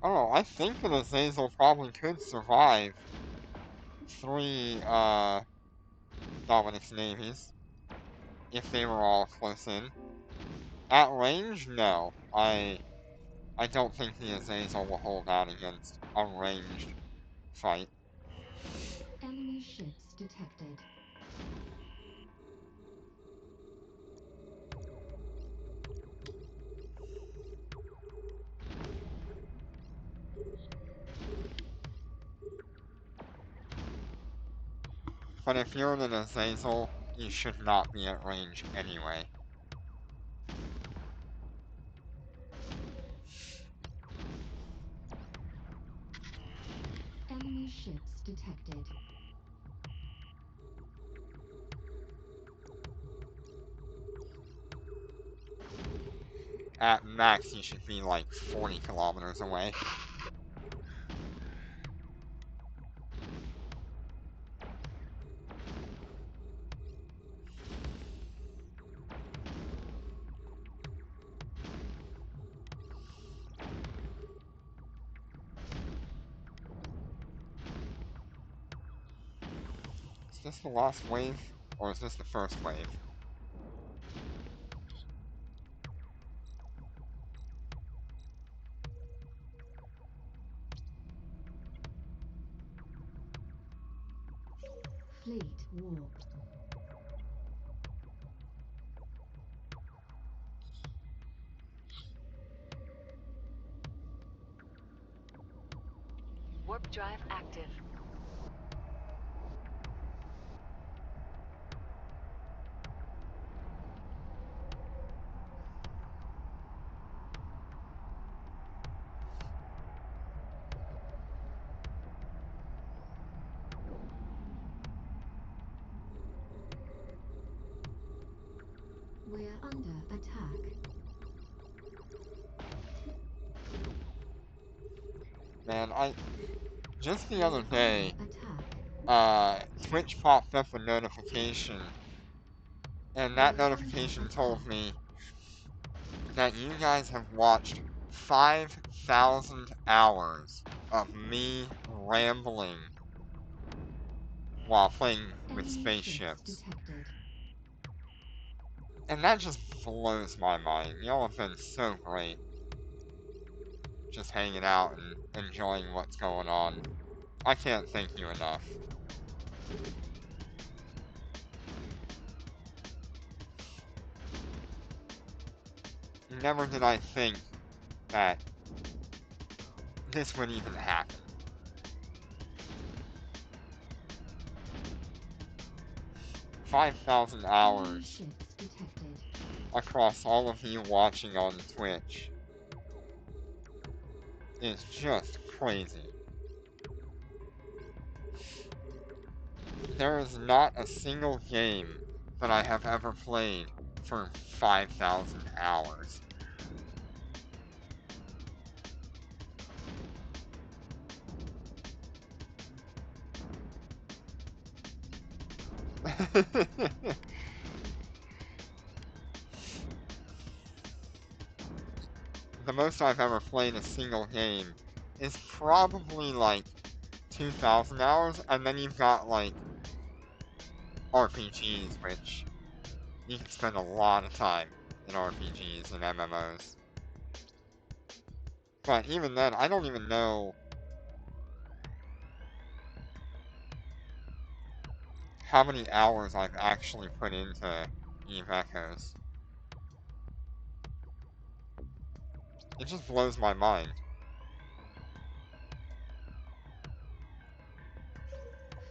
Oh, I think that Azazel probably could survive 3, Dominix navies. If they were all close in. At range, no. I don't think the Azazel will hold out against a ranged fight. Enemy ships detected. But if you're in an Azazel, you should not be at range anyway. Enemy ships detected. At max, you should be like 40 kilometers away. Is this the last wave? Or is this the first wave? Fleet warp. Warp drive active. We're under attack. Man, just the other We're day, under attack. Twitch popped up a notification, and that We're under notification told attack. me that you guys have watched 5,000 hours of me rambling while playing with Enemy ships spaceships. detected. And that just blows my mind. Y'all have been so great. Just hanging out and enjoying what's going on. I can't thank you enough. Never did I think that this would even happen. 5,000 Enemy hours ships detected. across all of you watching on Twitch is just crazy. There is not a single game that I have ever played for 5,000 hours. The most I've ever played a single game is probably like 2,000 hours, and then you've got like RPGs, which you can spend a lot of time in RPGs and MMOs. But even then, I don't even know how many hours I've actually put into Eve Echoes. It just blows my mind.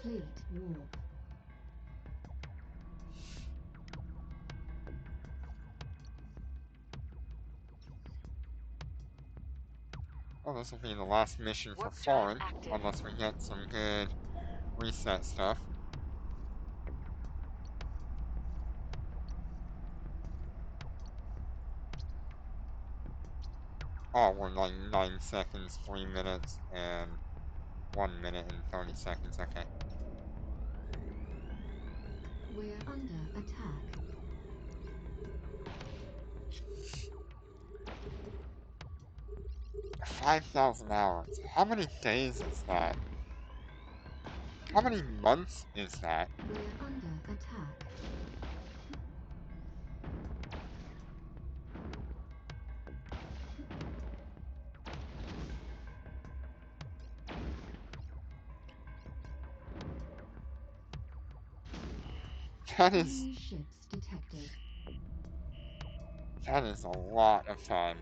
Fleet warp. Oh, this will be the last mission for Warp drive Foreign, active. unless we get some good reset stuff. Oh, we're like 9 seconds, 3 minutes, and 1 minute and 30 seconds, okay. We're under attack. 5,000 hours. How many days is that? How many months is that? We're under attack. That is Enemy ships detected. a lot of time.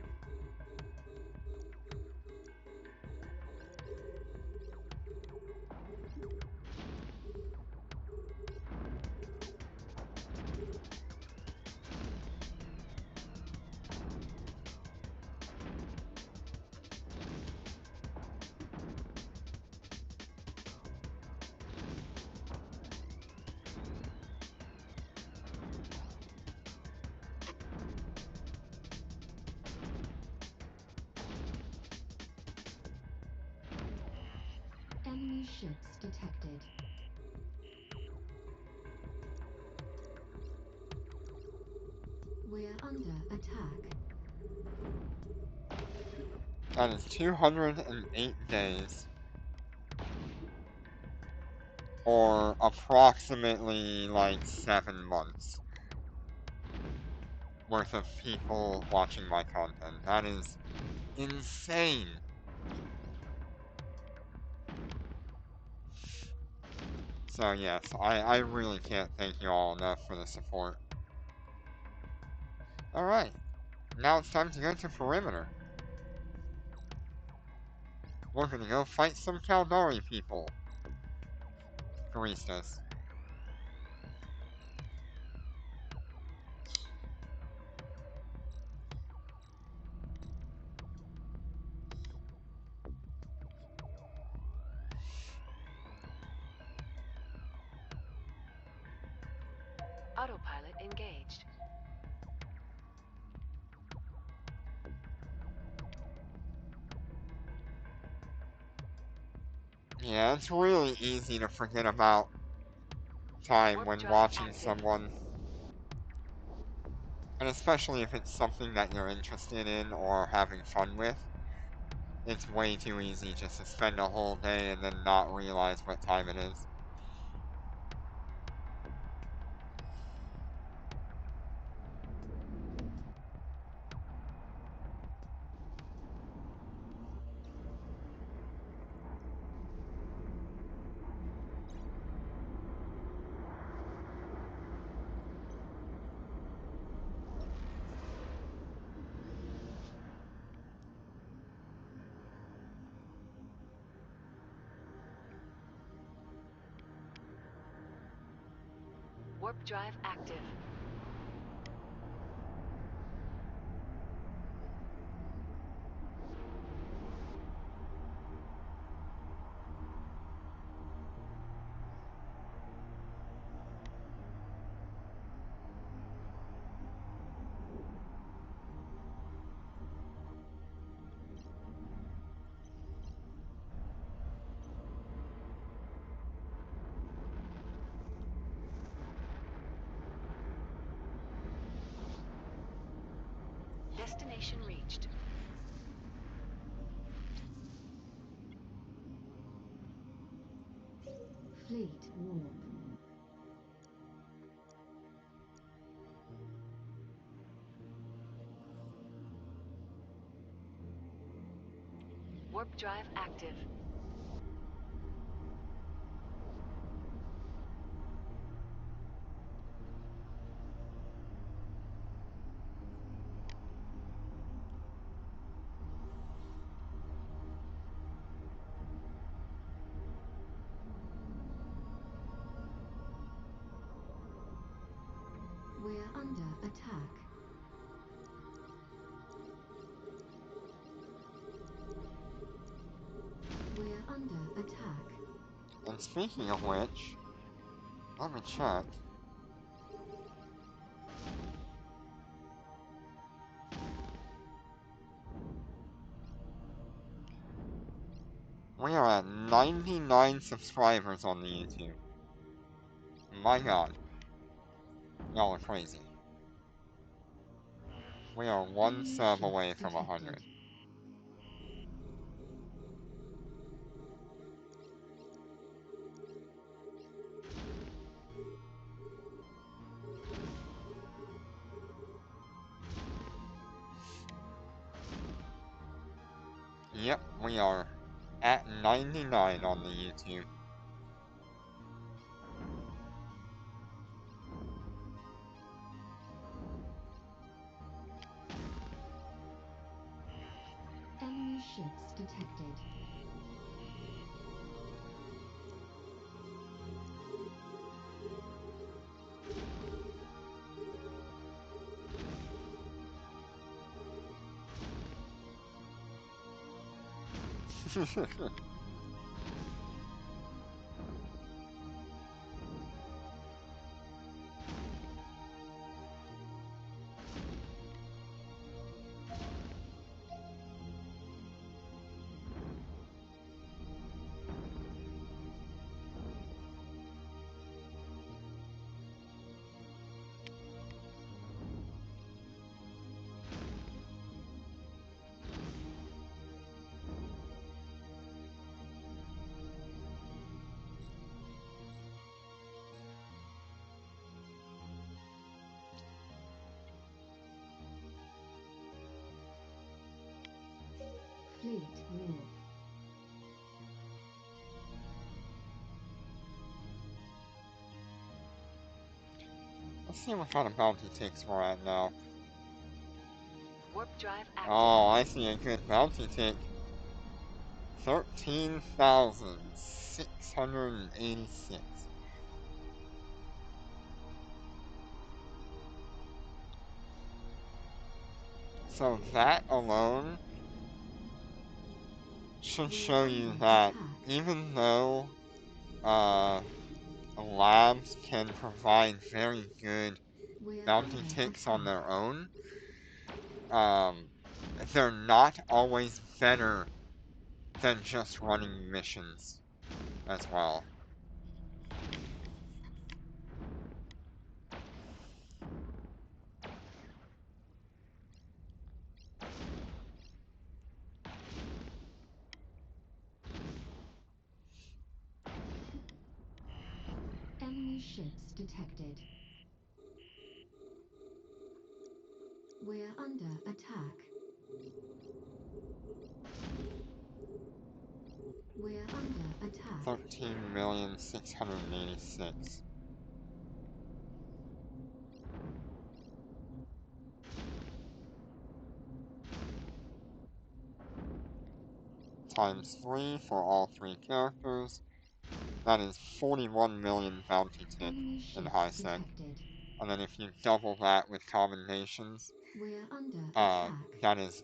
Enemy ships detected. We're under attack. That is 208 days. Or approximately like 7 months worth of people watching my content. That is insane. So yes, I really can't thank you all enough for the support. Alright, now it's time to go to Perimeter. We're gonna go fight some Caldari people. Baristas. Autopilot engaged. Yeah, it's really easy to forget about time Warp when drive watching active. someone. And especially if it's something that you're interested in or having fun with. It's way too easy just to spend a whole day and then not realize what time it is. Warp drive active. Destination reached. Fleet warp. Warp drive active. We're under attack. We're under attack. And speaking of which, let me check. We are at 99 subscribers on the YouTube. My god. Y'all are crazy. We are one Enemy sub ships away from detected. 100. Yep, we are at 99 on the YouTube. Enemy ships detected. Fleet warp. Let's see what kind of bounty ticks we're at now. Warp drive active. Oh, I see a good bounty tick. 13,686. So that alone should show you that even though labs can provide very good We're bounty under ticks on attack. their own, they're not always better than just running missions as well. Enemy ships detected. We're under attack. We're under attack. 13,686 times 3 for all 3 characters. That is 41 million bounty tick Enemy in ships high sec. detected. And then if you double that with combinations, We're under attack. that is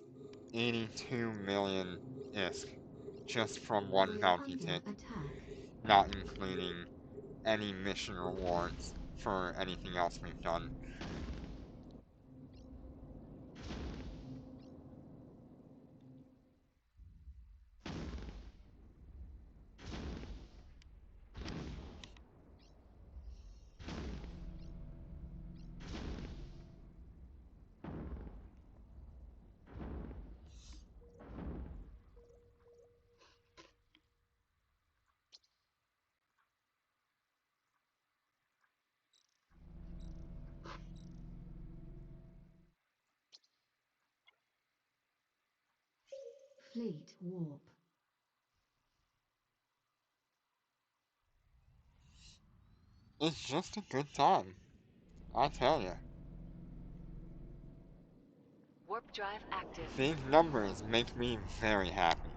82 million ISK just from one We're bounty under tick, attack. not including any mission rewards for anything else we've done. Fleet warp. It's just a good time, I tell you. Warp drive active. These numbers make me very happy.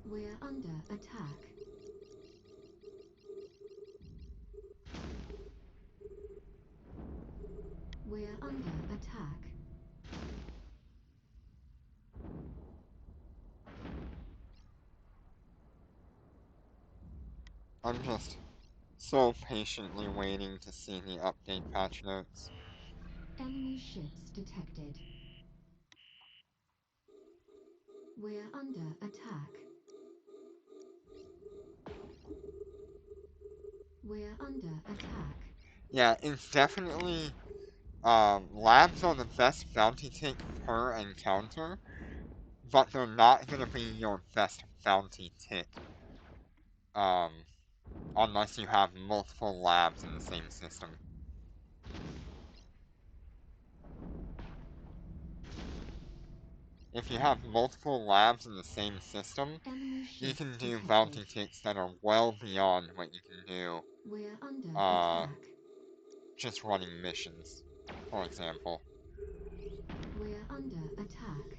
We're under attack. We're under attack. I'm just so patiently waiting to see the update patch notes. Enemy ships detected. We're under attack. We're under attack. Yeah, it's definitely, labs are the best bounty tick per encounter, but they're not gonna be your best bounty tick, um, unless you have multiple labs in the same system. If you have multiple labs in the same system, Enemy you ships can do detected. bounty ticks that are well beyond what you can do, We're under uh, attack. just running missions, for example. We're under attack.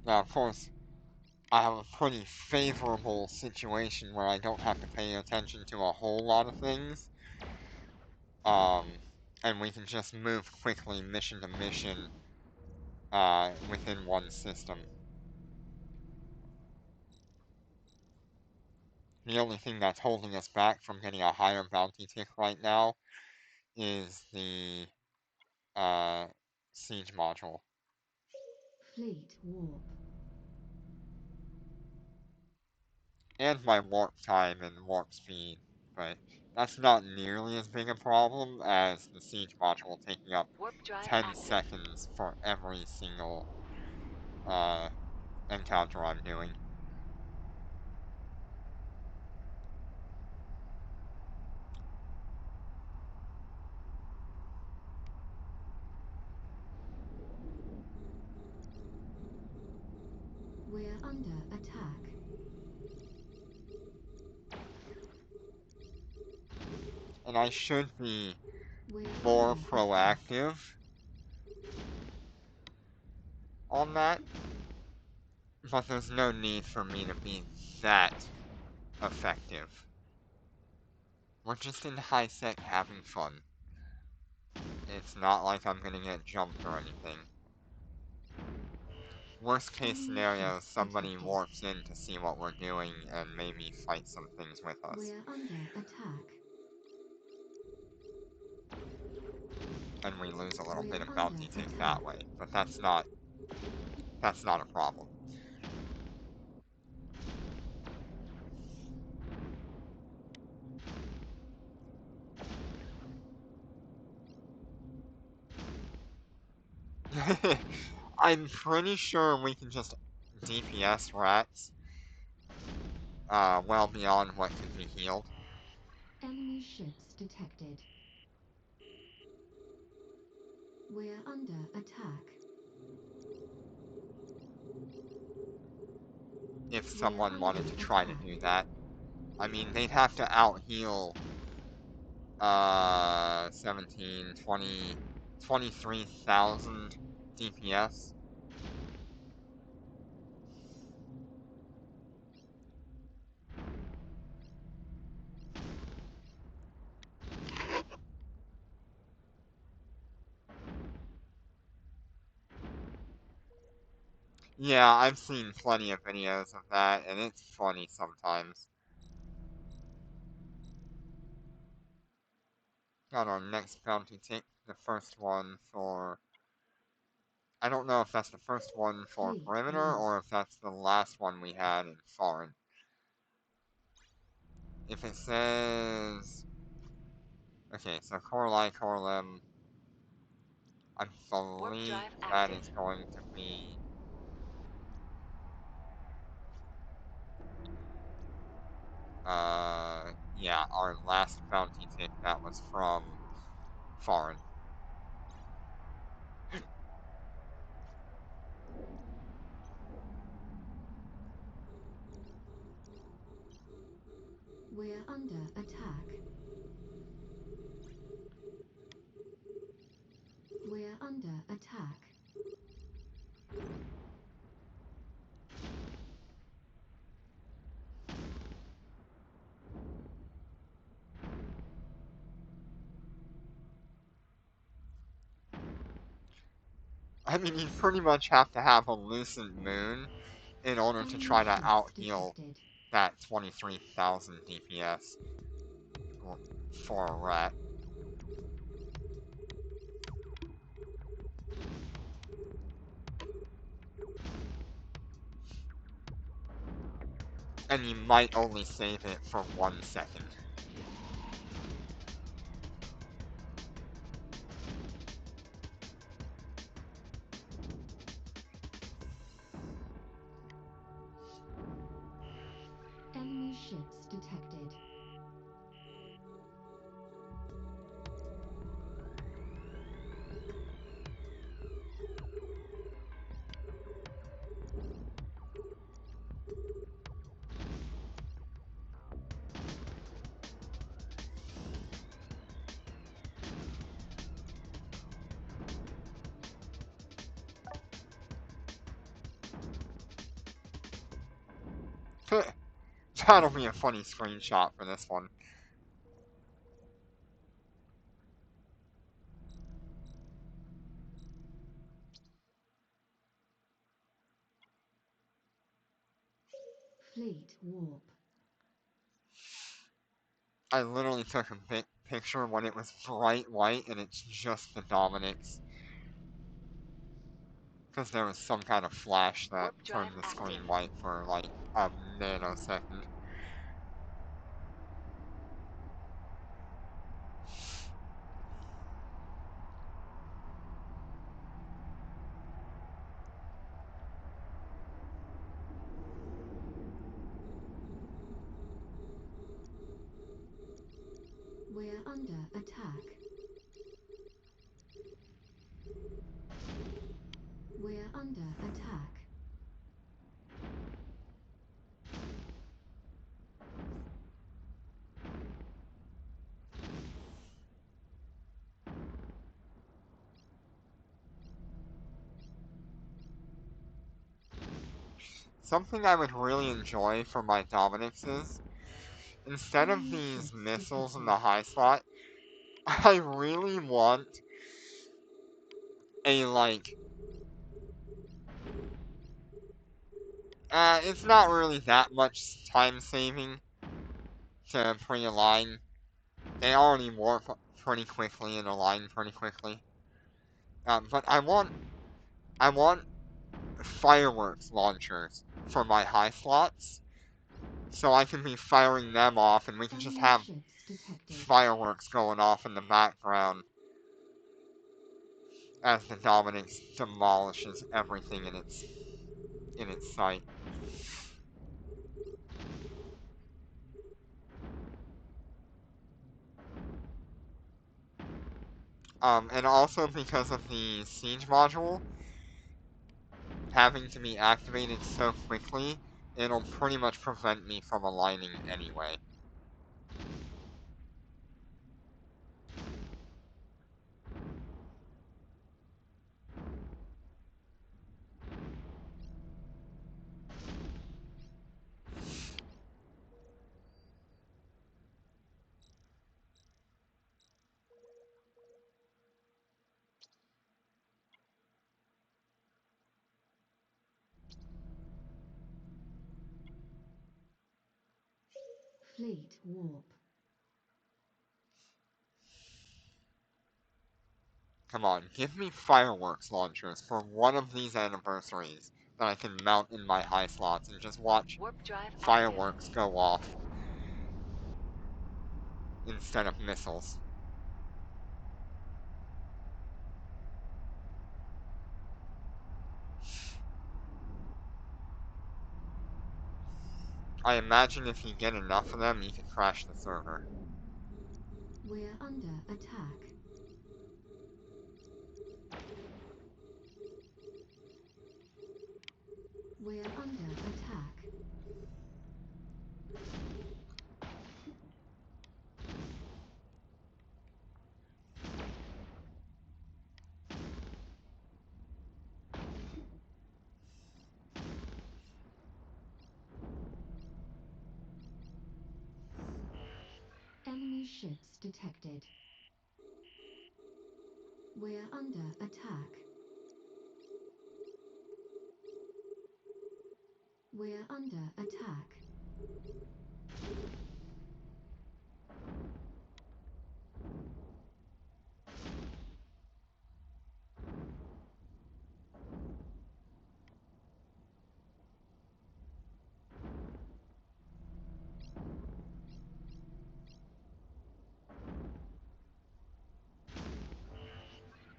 Now, of course, I have a pretty favorable situation where I don't have to pay attention to a whole lot of things. And we can just move quickly mission to mission, within one system. The only thing that's holding us back from getting a higher bounty tick right now is the, siege module. Fleet warp. And my warp time and warp speed, but that's not nearly as big a problem as the siege module taking up Warp drive 10 active. seconds for every single, encounter I'm doing. We're under attack. And I should be We're more under attack. proactive on that, but there's no need for me to be that effective. We're just in high sec having fun. It's not like I'm gonna get jumped or anything. Worst case Enemy scenario, ships somebody detected. warps in to see what we're doing and maybe fight some things with us. We're under attack. And we lose a little We're bit of under bounty tick attack. that way. But that's not a problem. I'm pretty sure we can just DPS rats, well beyond what could be healed. Enemy ships detected. We're under attack. If We're someone under wanted to try to attack. do that. I mean, they'd have to out-heal, 17, 20, 23,000 DPS. Yeah, I've seen plenty of videos of that, and it's funny sometimes. Got our next bounty tick, the first one for... I don't know if that's the first one for Fleet perimeter, lost. or if that's the last one we had in foreign. If it says... Okay, so core light, core limb. I Warp believe drive that active. is going to be... yeah, our last bounty tick that was from foreign. We're under attack. We're under attack. I mean, you pretty much have to have a lucent moon in order to Enemy try to ships out-heal detected. that 23,000 DPS for a rat. And you might only save it for 1 second. Enemy ships detected. That'll be a funny screenshot for this one. Fleet warp. I literally took a picture when it was bright white and it's just the Dominix. Because there was some kind of flash that Warp drive turned the active. screen white for like a nanosecond. We're under attack. We're under attack. Something I would really enjoy for my Dominixes, instead of Enemy these ships missiles in detected. the high slot, I really want a, like, it's not really that much time saving to pre-align. They already warp pretty quickly and align pretty quickly. But I want fireworks launchers for my high slots, so I can be firing them off and we can just Enemy have ships detected. fireworks going off in the background as the Dominix demolishes everything in its sight. And also because of the siege module having to be activated so quickly, it'll pretty much prevent me from aligning anyway. Fleet warp. Come on, give me fireworks launchers for one of these anniversaries that I can mount in my high slots and just watch Warp drive active. fireworks go off instead of missiles. I imagine if you get enough of them, you can crash the server. We're under attack. We're under attack. Enemy ships detected. We're under attack. We're under attack.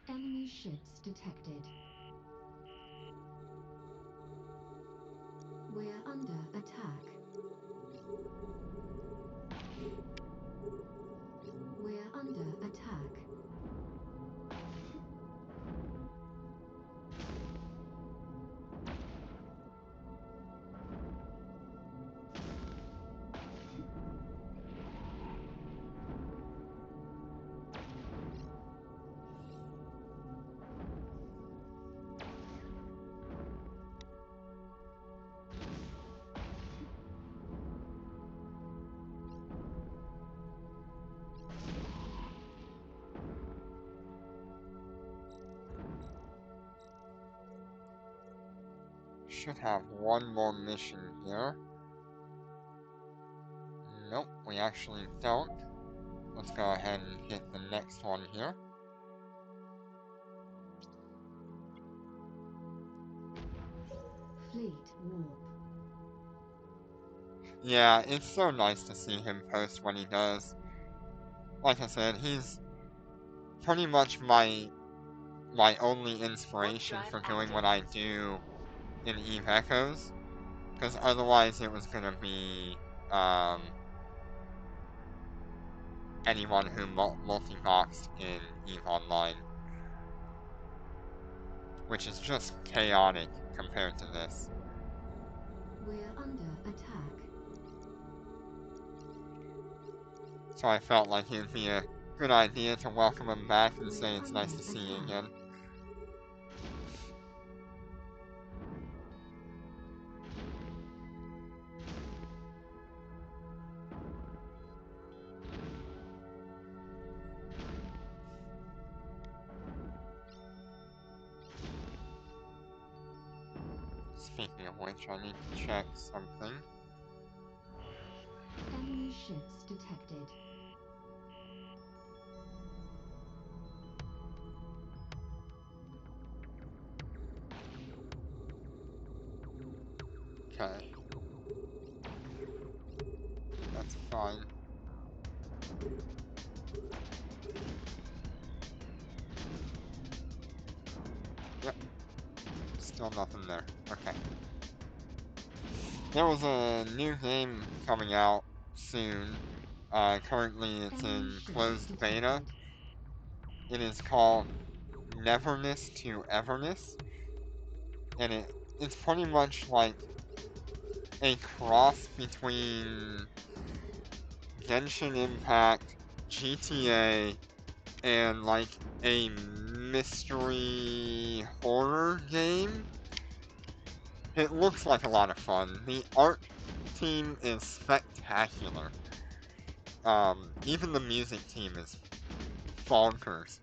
Enemy ships detected. We're under attack. We're under attack. Should have one more mission here. Nope, we actually don't. Let's go ahead and hit the next one here. Fleet warp. Yeah, it's so nice to see him post when he does. Like I said, he's pretty much my only inspiration for doing what I do in Eve Echoes. Because otherwise it was gonna be, anyone who multi-boxed in EVE Online. Which is just chaotic compared to this. We're under attack. So I felt like it would be a good idea to welcome him back and We're say it's nice under to see you attack. again. Speaking of which, I need to check something. Enemy ships detected. Okay. That's fine. Yep. Still nothing there. Okay. There was a new game coming out soon. Currently it's Enemy in ships closed beta. detected. It is called Neverness to Everness. And it's pretty much like a cross between Genshin Impact, GTA, and like a mystery horror game. It looks like a lot of fun. The art team is spectacular. Even the music team is bonkers.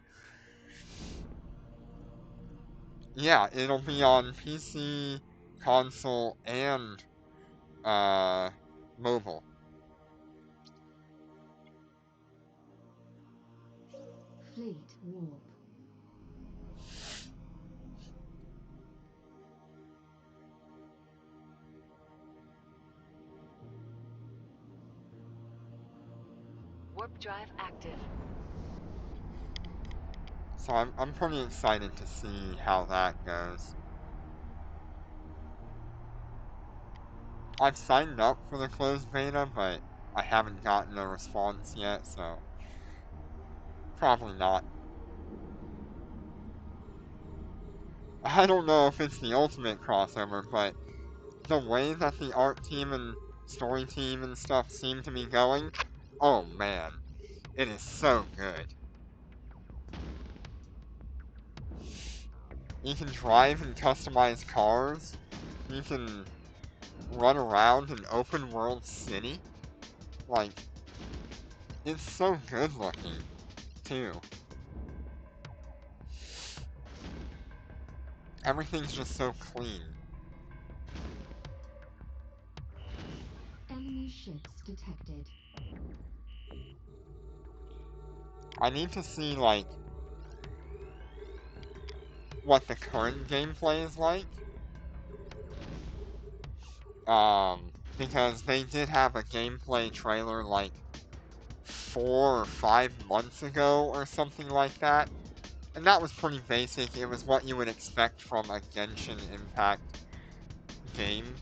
Yeah, it'll be on PC, console, and mobile. Fleet warp. Warp drive active. So I'm pretty excited to see how that goes. I've signed up for the closed beta, but I haven't gotten a response yet, so probably not. I don't know if it's the ultimate crossover, but the way that the art team and story team and stuff seem to be going, oh man, it is so good. You can drive and customize cars. You can run around an open world city. Like, it's so good looking, too. Everything's just so clean. Enemy ships detected. I need to see, like, what the current gameplay is like. Because they did have a gameplay trailer, like, 4 or 5 months ago or something like that. And that was pretty basic. It was what you would expect from a Genshin Impact game.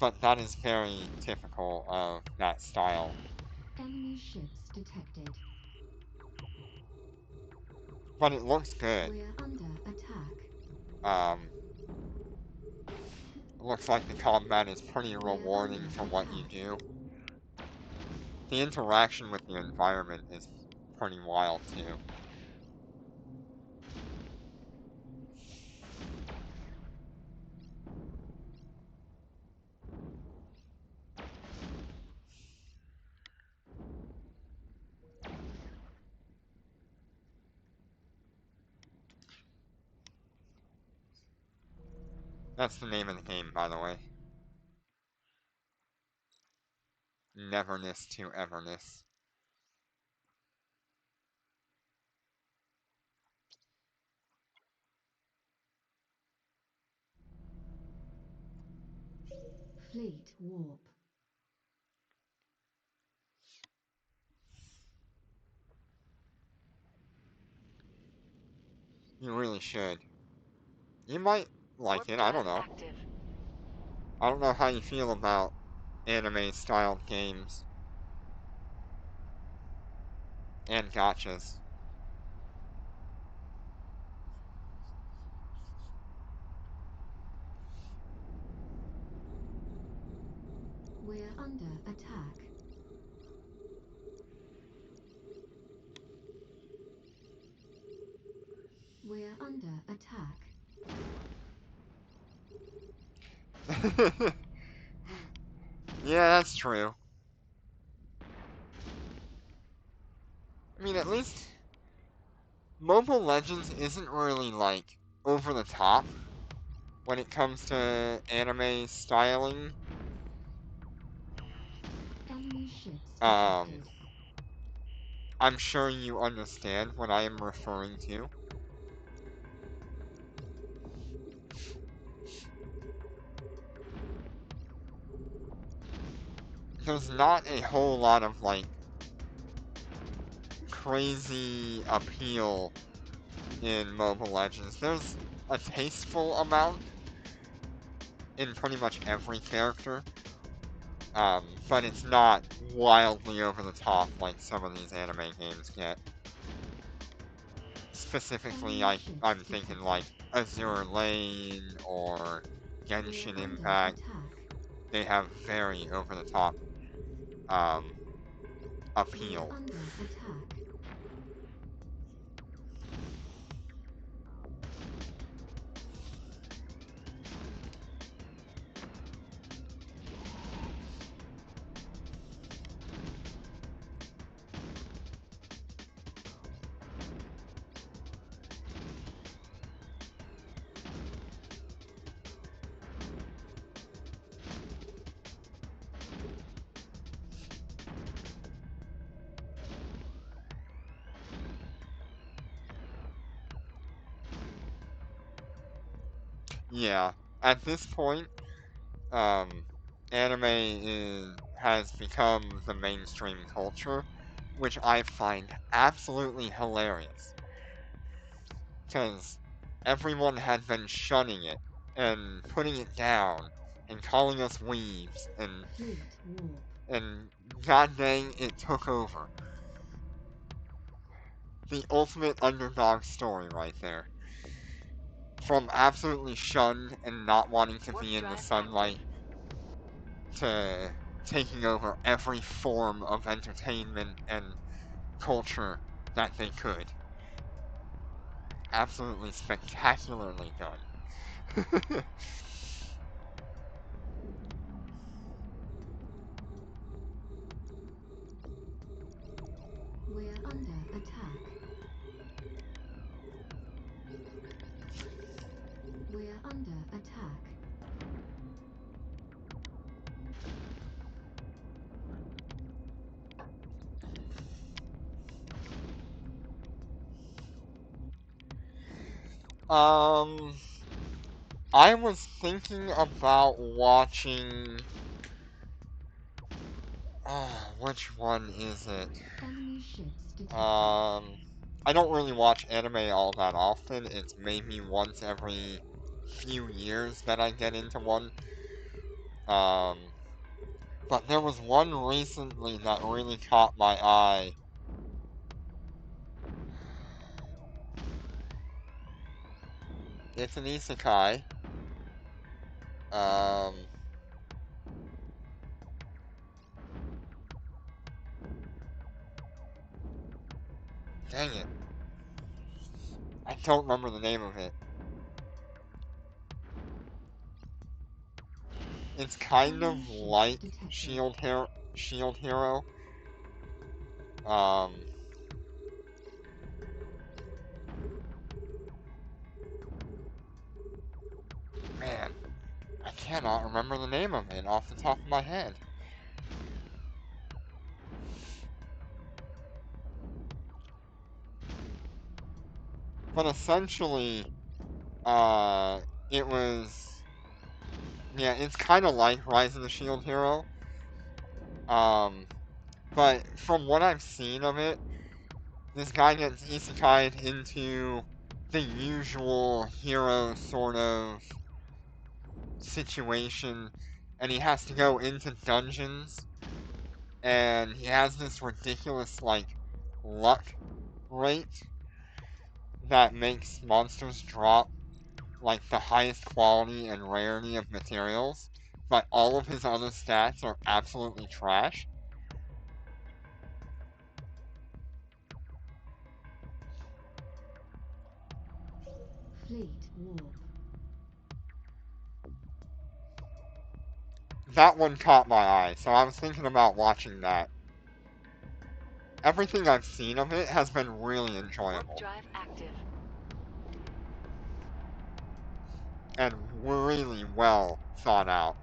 But that is very typical of that style. Enemy ships detected. But it looks good. We're under attack. It looks like the combat is pretty We're rewarding under for what you attack. do. The interaction with the environment is pretty wild too. That's the name of the game, by the way. Neverness to Everness. Fleet warp. You really should. You might like Warp it, I don't drive know. active. I don't know how you feel about anime-styled games. And gotchas. We're under attack. We're under attack. Yeah, that's true. I mean, at least Mobile Legends isn't really, like, over the top when it comes to anime styling. Enemy ships Um, detected. I'm sure you understand what I am referring to. There's not a whole lot of, like, crazy appeal in Mobile Legends. There's a tasteful amount in pretty much every character, but it's not wildly over the top like some of these anime games get. Specifically, Enemy ships I'm thinking detected. like Azure Lane or We're Genshin under Impact. attack. They have very over the top um, We're appeal. under attack. Yeah, at this point, um, has become the mainstream culture, which I find absolutely hilarious. Because everyone had been shunning it and putting it down and calling us weebs Fleet warp. and god dang it took over. The ultimate underdog story right there. From absolutely shunned and not wanting to Warp be in the drive sunlight active. to taking over every form of entertainment and culture that they could. Absolutely spectacularly done. We're under attack. We're under attack. um, I was thinking about watching. Which one is it? Enemy ships detected. I don't really watch anime all that often. It's maybe once every few years that I get into one. Um, but there was one recently that really caught my eye. It's an isekai. Um, dang it. I don't remember the name of it. It's kind Enemy of ships like detected. Shield Hero. Um, man, I cannot remember the name of it off the top of my head. But essentially, it was, yeah, it's kind of like Rise of the Shield Hero. Um, but from what I've seen of it, this guy gets isekai'd into the usual hero sort of situation, and he has to go into dungeons, and he has this ridiculous, like, luck rate that makes monsters drop, like, the highest quality and rarity of materials, but all of his other stats are absolutely trash. Fleet warp. That one caught my eye, so I was thinking about watching that. Everything I've seen of it has been really Warp enjoyable drive active. and really well thought out.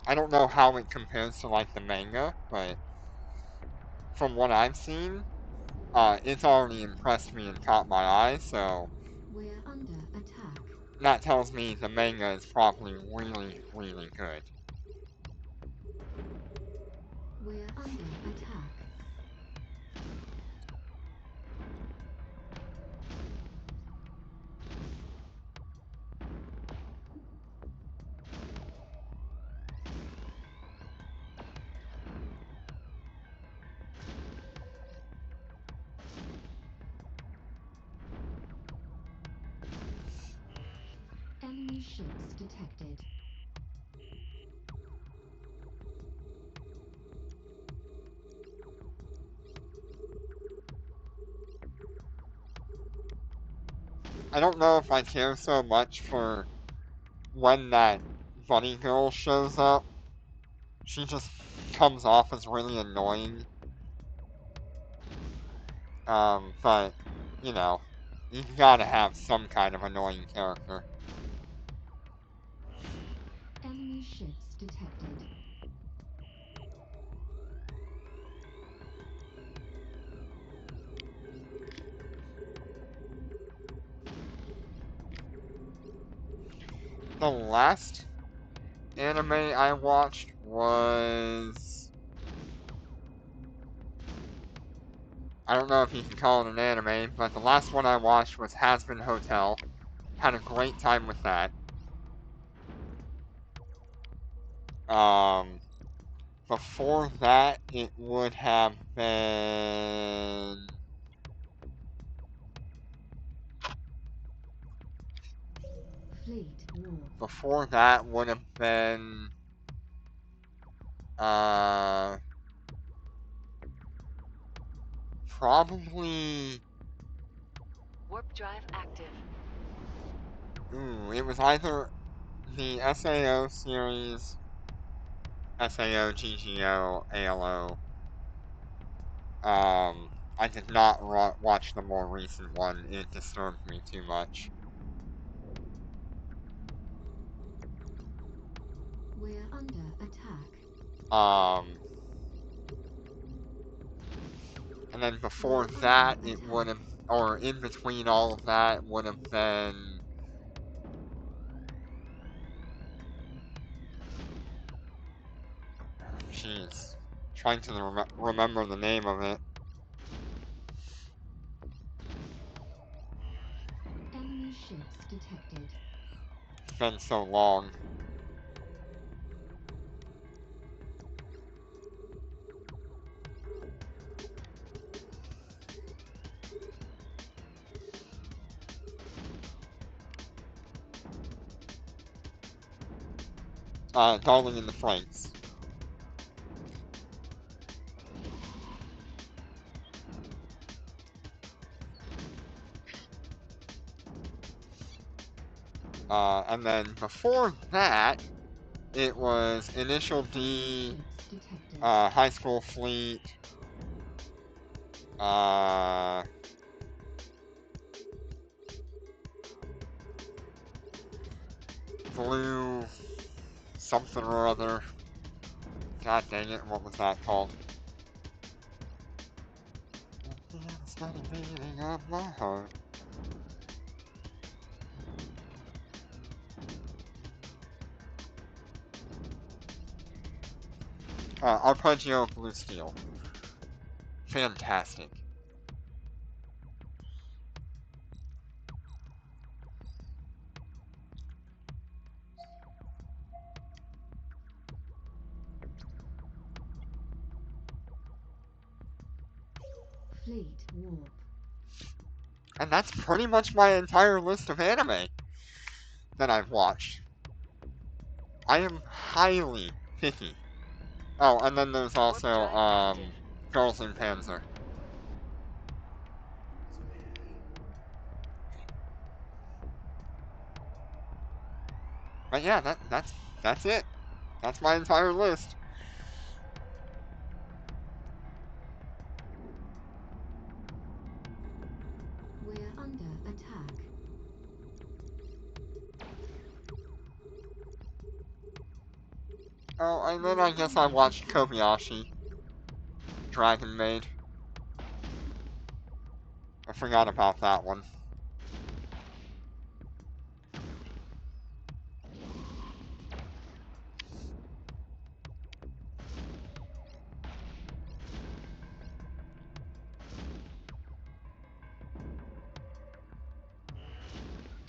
I don't know how it compares to like the manga, but from what I've seen, it's already impressed me and caught my eye, so We're under attack. that tells me the manga is probably really, really good. We're under attack. Enemy ships detected. I don't know if I care so much for when that bunny girl shows up. She just comes off as really annoying. But, you know, you gotta have some kind of annoying character. Enemy ships detected. The last anime I watched was I don't know if you can call it an anime, but the last one I watched was Has-Been Hotel. Had a great time with that. Before that, it would have been... Fleet War. Before that would have been... Probably... Warp drive active. Ooh, it was either the SAO series, SAO, GGO, ALO. I did not watch the more recent one. It disturbed me too much. We're under attack. And then before that, it would have, or in between all of that, would have been... Jeez. Trying to remember the name of it. Enemy ships detected. It's been so long. Darling in the Franxx. And then before that, it was Initial D, Ships detected. High School Fleet, Blue, something or other. God dang it, what was that called? It's got a beating of my heart. Arpeggio Blue Steel. Fantastic. Fleet Warp. And that's pretty much my entire list of anime that I've watched. I am highly picky. Oh, and then there's also, Girls in Panzer. But yeah, that's it. That's my entire list. We're under attack. Oh, and then I guess I watched Kobayashi. Dragon Maid. I forgot about that one.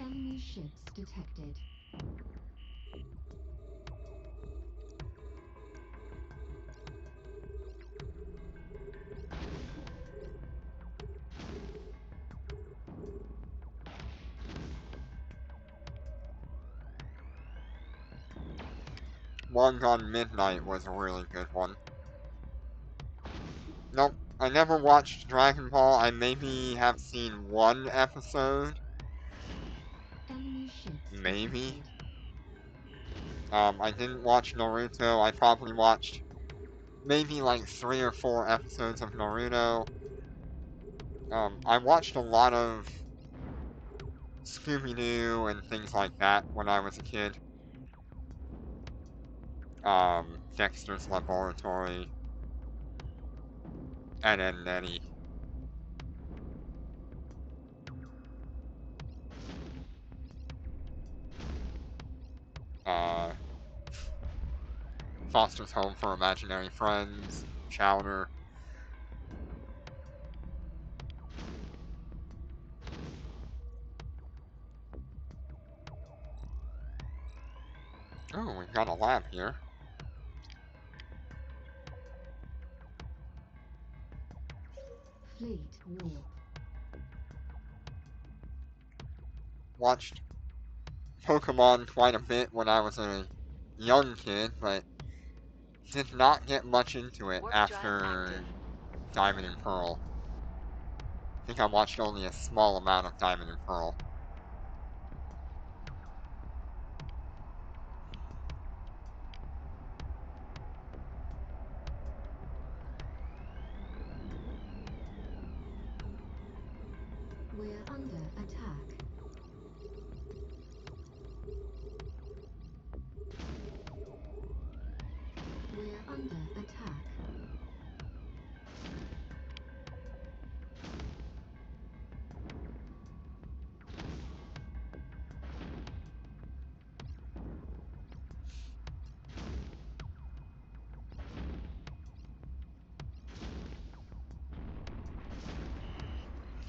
Enemy ships detected. One Gone Midnight was a really good one. Nope, I never watched Dragon Ball. I maybe have seen one episode. Enemy ships Maybe. detected. I didn't watch Naruto. I probably watched maybe like 3 or 4 episodes of Naruto. I watched a lot of Scooby-Doo and things like that when I was a kid. Dexter's Laboratory, Ed, Edd n Eddy. Uh, Foster's Home for Imaginary Friends, Chowder. Oh, we've got a lab here. Fleet warp. Watched Pokemon quite a bit when I was a young kid, but did not get much into it Warp drive after active. Diamond and Pearl. I think I watched only a small amount of Diamond and Pearl. We're under attack. We're under attack.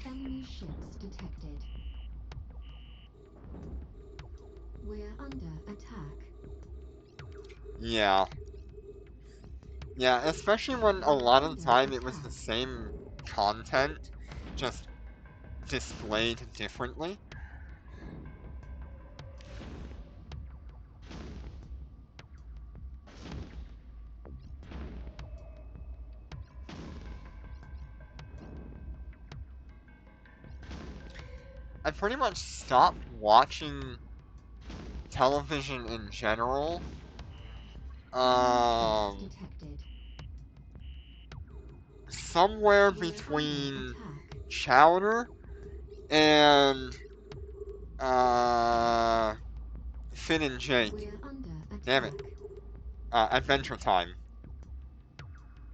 Enemy ships detected. We're under attack. Yeah. Yeah, especially when a We're lot of the under time it was the attack. same content, just displayed differently. I pretty much stopped watching television in general. Enemy ships detected. Somewhere We're under between attack. Chowder and Finn and Jake. We're under Damn it. attack. Adventure Time.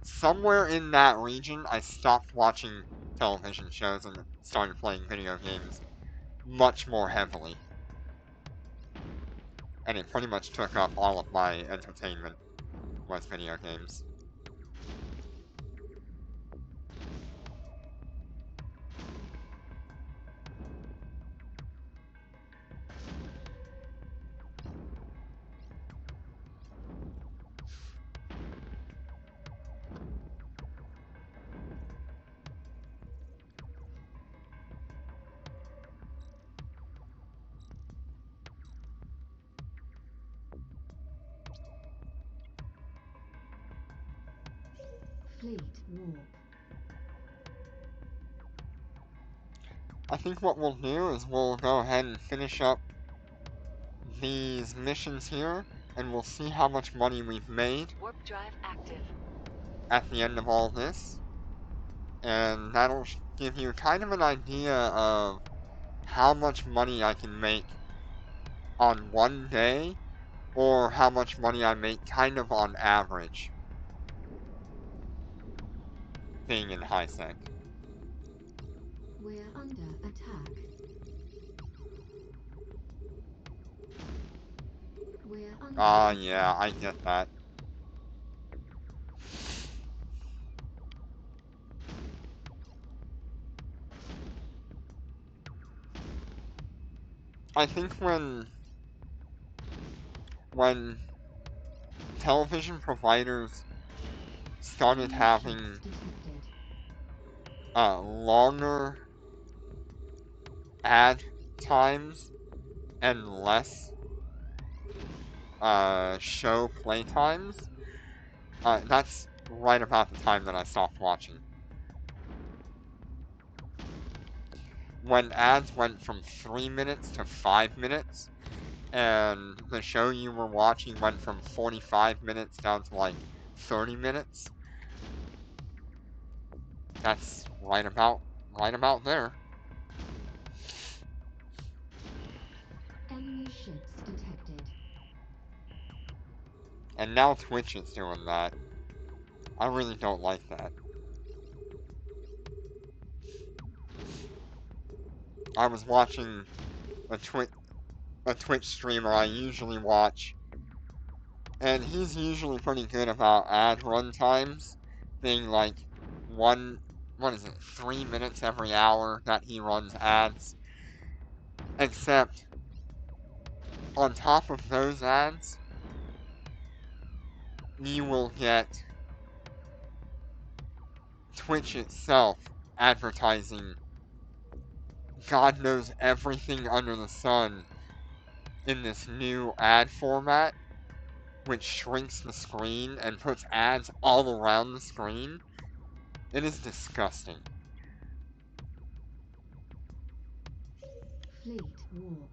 Somewhere in that region, I stopped watching television shows and started playing video games much more heavily. And it pretty much took up all of my entertainment was video games. Fleet warp. I think what we'll do is we'll go ahead and finish up these missions here, and we'll see how much money we've made Warp drive active. at the end of all this. And that'll give you kind of an idea of how much money I can make on one day, or how much money I make kind of on average being in high sec. We're under attack. We're under Yeah, attack. I get that. I think when television providers started Enemy ships having detected. longer ad times and less show play times, that's right about the time that I stopped watching. When ads went from 3 minutes to 5 minutes, and the show you were watching went from 45 minutes down to like 30 minutes, that's right about there. Enemy ships detected. And now Twitch is doing that. I really don't like that. I was watching a Twitch streamer I usually watch, and he's usually pretty good about ad run times, being like what is it, 3 minutes every hour that he runs ads. Except on top of those ads, you will get Twitch itself advertising God knows everything under the sun in this new ad format, which shrinks the screen and puts ads all around the screen. It is disgusting. Fleet warp.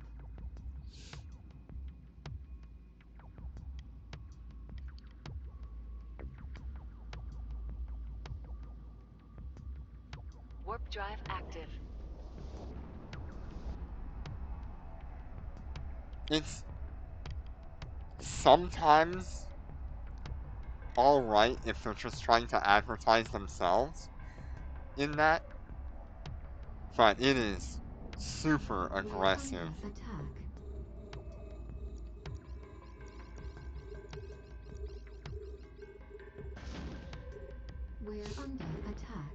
Warp drive active. It's sometimes alright if they're just trying to advertise themselves in that, but it is super We're aggressive. under attack. We're under attack.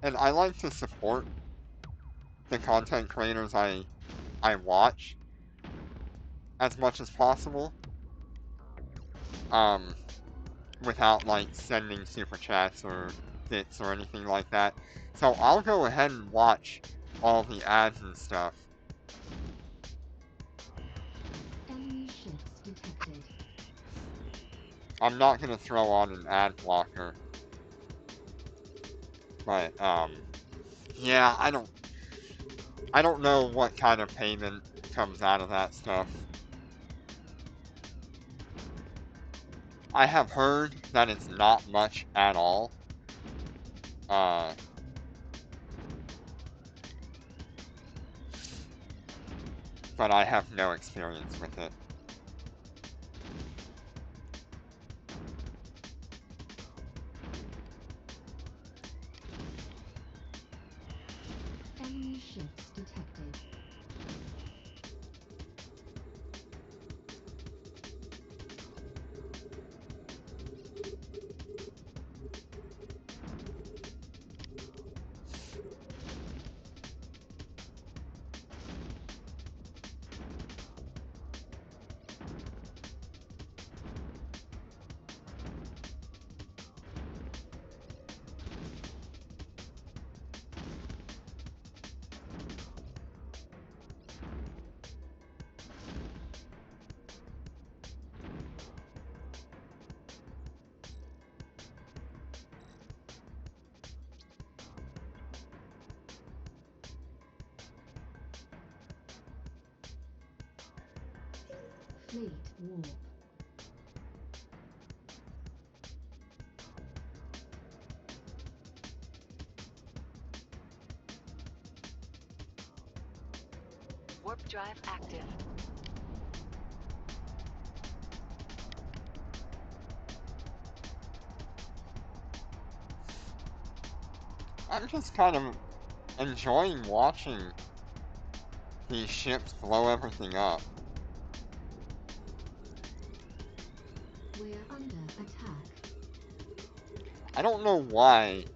And I like to support the content creators I watch as much as possible. Without like sending super chats or bits or anything like that. So I'll go ahead and watch all the ads and stuff. Enemy ships detected. I'm not gonna throw on an ad blocker. But yeah, I don't know what kind of payment comes out of that stuff. I have heard that it's not much at all. Uh, but I have no experience with it. Enemy ships detected. Fleet warp. Warp drive active. I'm just kind of enjoying watching these ships blow everything up. We're under attack. I don't know why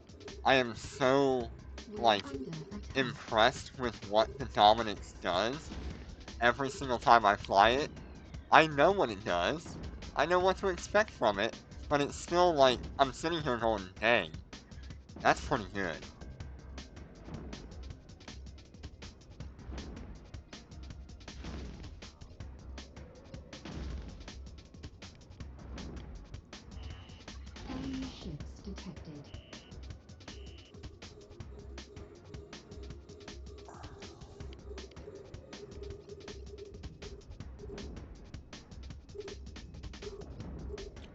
I am so, We're like, under attack. impressed with what the Dominix does every single time I fly it. I know what it does. I know what to expect from it, but it's still like, I'm sitting here going, dang, that's pretty good. Enemy ships detected.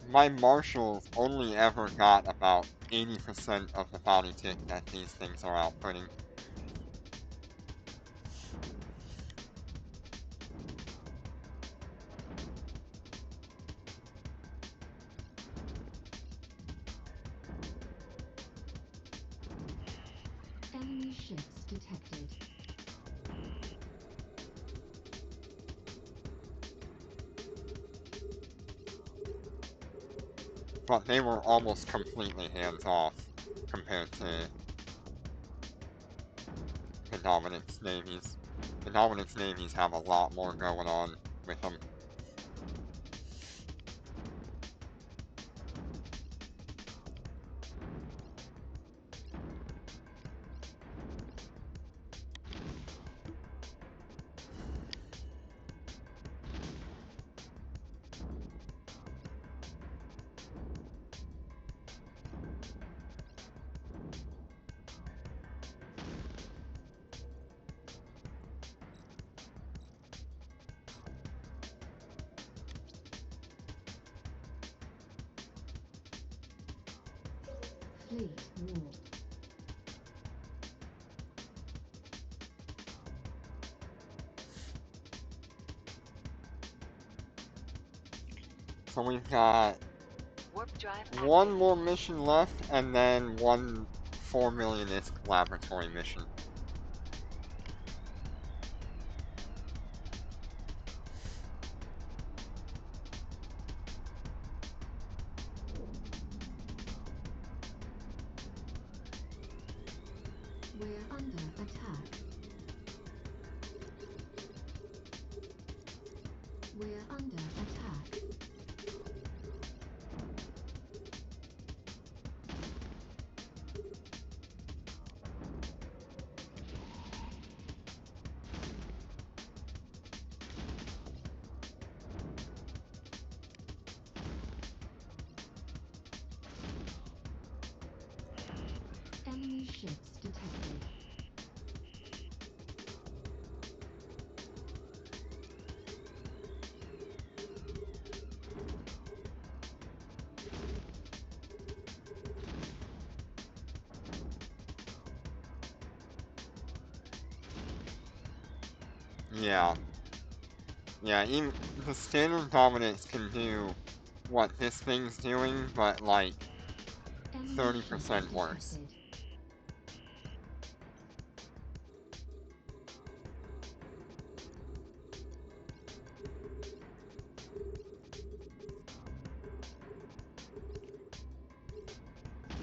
My marshals only ever got about 80% of the bounty tick that these things are outputting. Enemy ships detected. But they were almost completely hands-off compared to the Dominix navies. The Dominix navies have a lot more going on with them. Fleet warp. So we've got Warp drive one active. more mission left, and then one 4 million ISK laboratory mission. We're under attack. We're under attack. Enemy ships detected. Yeah. Yeah, even the standard Dominix can do what this thing's doing, but like Enemy ships 30% worse. detected.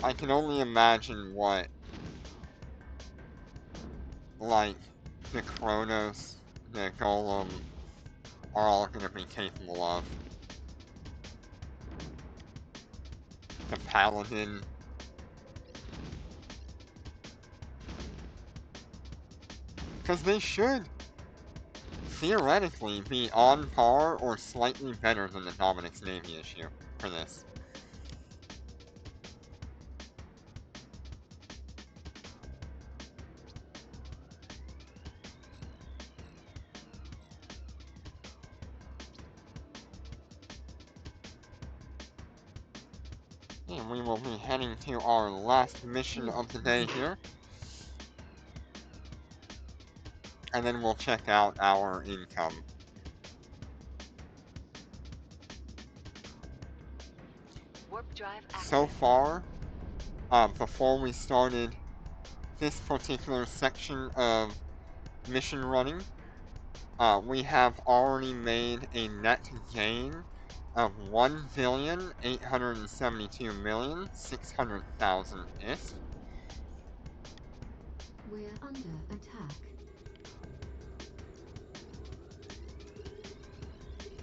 I can only imagine what, like, the Kronos, the Golem, are all gonna be capable of. The Paladin. Because they should, theoretically, be on par or slightly better than the Dominix Navy issue for this. And we will be heading to our last mission of the day here. And then we'll check out our income. Warp drive active. So far, before we started this particular section of mission running, we have already made a net gain of 1,872,600,000 ISK. We're under attack.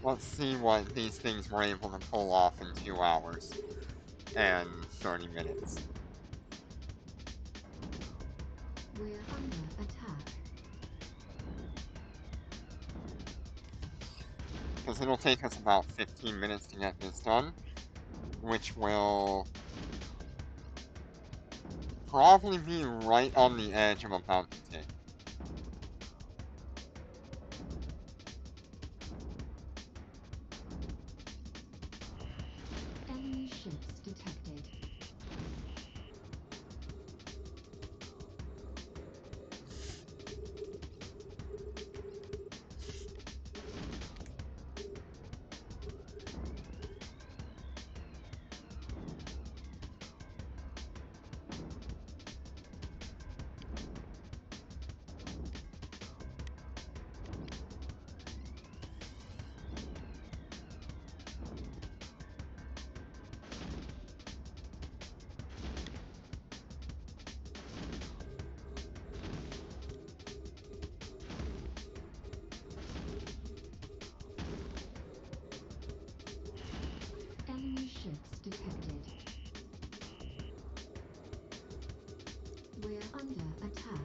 Let's see what these things were able to pull off in 2 hours and 30 minutes. We're under attack. Because it'll take us about 15 minutes to get this done, which will probably be right on the edge of about to take. Enemy ships detected. attack.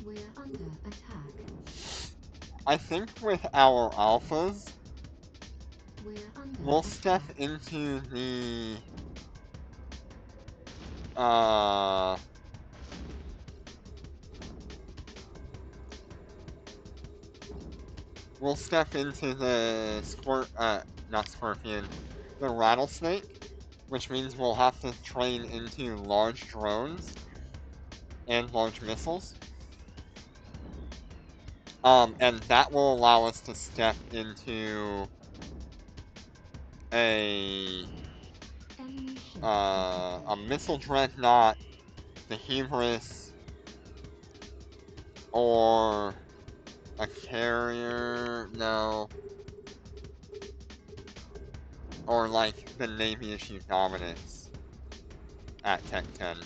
We're under attack. I think with our alphas, We're under we'll attack. step into uh we'll step into the not scorpion, the rattlesnake, which means we'll have to train into large drones and large missiles. And that will allow us to step into a Enemy ships a detected. missile dreadnought, the Hubris, or a carrier. No, or like the Navy issue Dominix at Tech 10.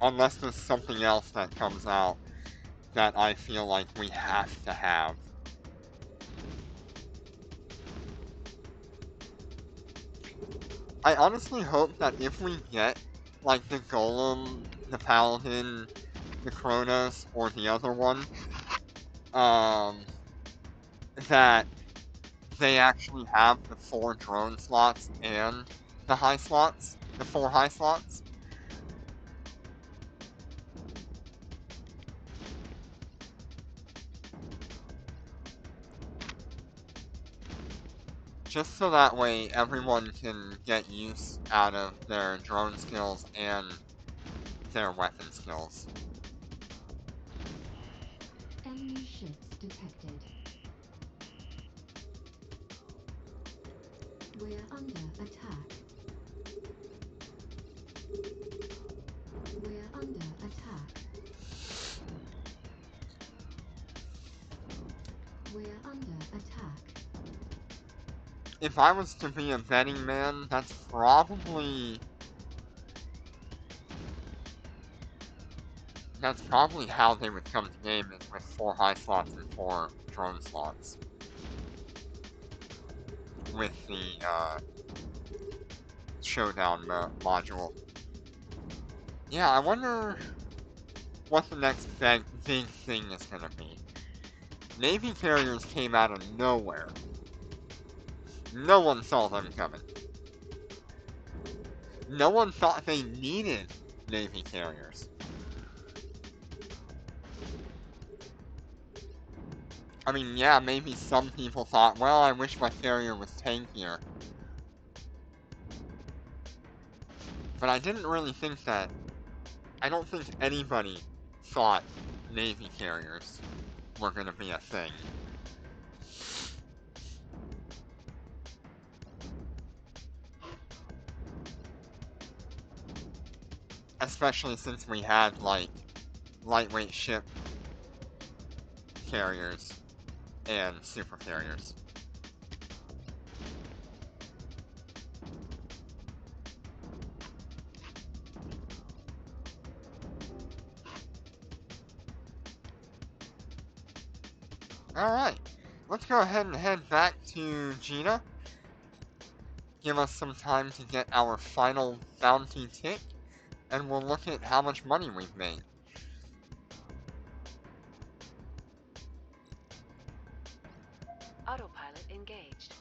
Unless there's something else that comes out that I feel like we have to have. I honestly hope that if we get, like, the Golem, the Paladin, the Kronos, or the other one, that they actually have the 4 drone slots and the high slots, the 4 high slots. Just so that way everyone can get use out of their drone skills and their weapon skills. Enemy ships detected. We're under attack. We're under attack. We're under attack. If I was to be a betting man, that's probably how they would come to game, is with 4 high slots and 4 drone slots. With the showdown module. Yeah, I wonder what the next big thing is gonna be. Navy carriers came out of nowhere. No one saw them coming. No one thought they needed Navy carriers. I mean, yeah, maybe some people thought, well, I wish my carrier was tankier. But I didn't really think that. I don't think anybody thought Navy carriers were gonna be a thing. Especially since we had, like, lightweight ship carriers and super carriers. Alright, let's go ahead and head back to Gina. Give us some time to get our final bounty tick, and we'll look at how much money we've made. Autopilot engaged.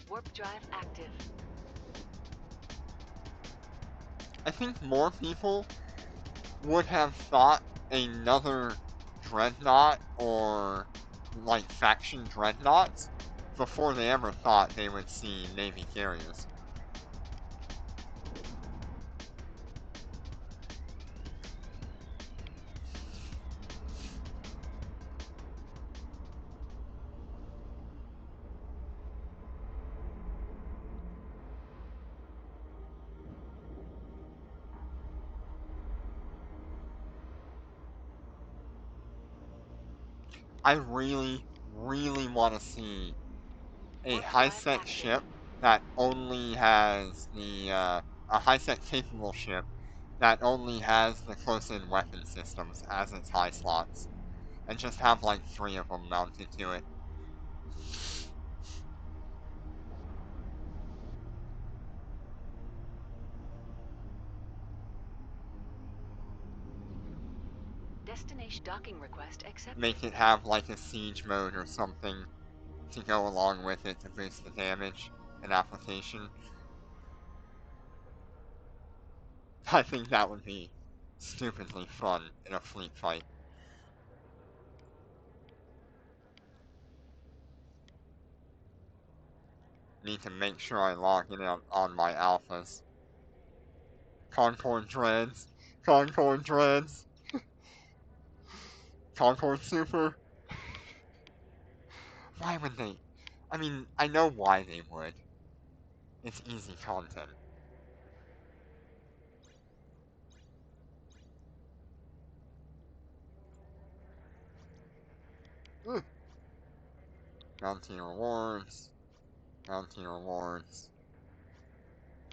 Warp drive active. I think more people would have thought another dreadnought or, like, faction dreadnoughts before they ever thought they would see Navy carriers. I really, really want to see a Warp drive high-sec active. ship that only has a high-sec capable ship that only has the close-in weapon systems as its high slots, and just have like 3 of them mounted to it. Destination docking request accepted. Make it have like a siege mode or something to go along with it to boost the damage and application. I think that would be stupidly fun in a fleet fight. Need to make sure I log in on my alphas. Concord Dreads. Concord Dreads. Concord Super. Why would they? I mean, I know why they would. It's easy content. Ugh. Bounty rewards. Bounty rewards.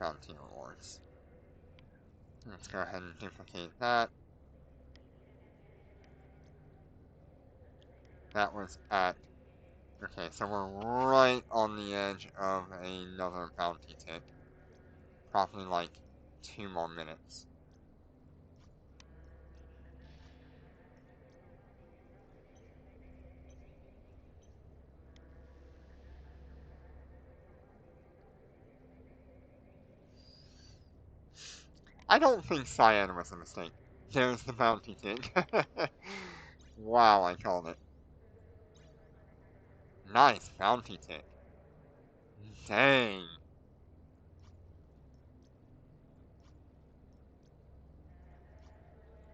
Bounty rewards. Let's go ahead and duplicate that. That was at... Okay, so we're right on the edge of another bounty tick. Probably like 2 more minutes. I don't think cyan was a mistake. There's the bounty tick. Wow, I called it. Nice bounty tick. Dang.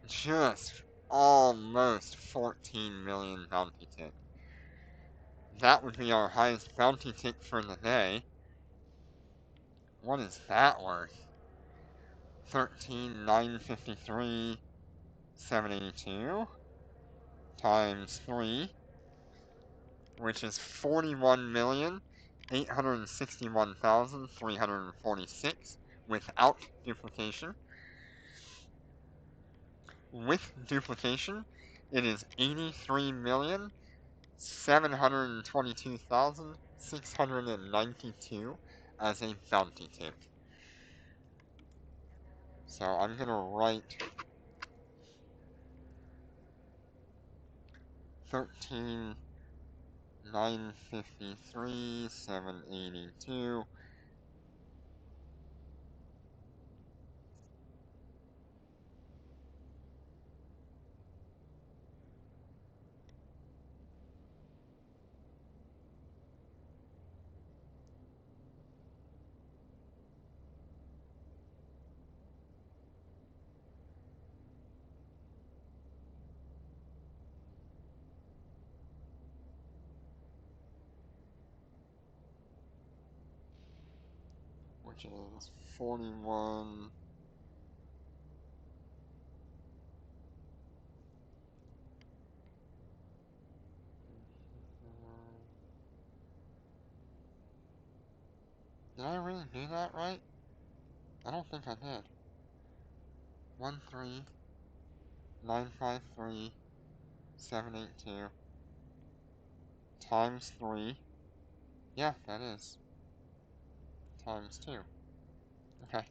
Just almost 14 million bounty tick. That would be our highest bounty tick for the day. What is that worth? 13,953, 782 times 3, which is 41,861,346 without duplication. With duplication, it is 83,722,692 as a bounty tip. So I'm gonna write 13,953, 782. Which is 41. Did I really do that right? I don't think I did. 13,953,782 times 3. Yeah, that is. Times 2. Okay.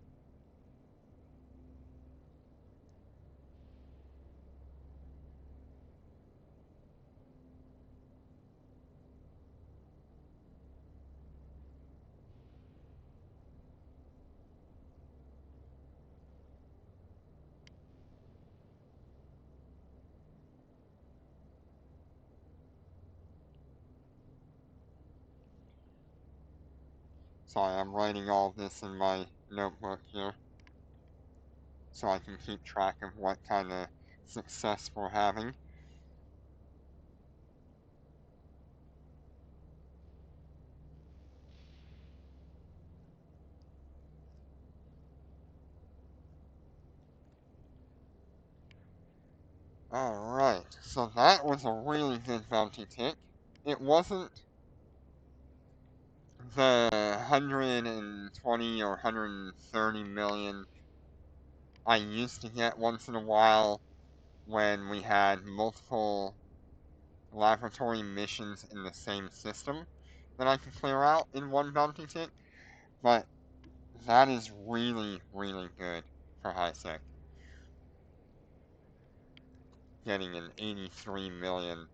Sorry, I'm writing all this in my notebook here, so I can keep track of what kind of success we're having. Alright, so that was a really good bounty tick. It wasn't the 120 or 130 million I used to get once in a while when we had multiple laboratory missions in the same system that I could clear out in one bounty tick, but that is really, really good for high sec. Getting an 83 million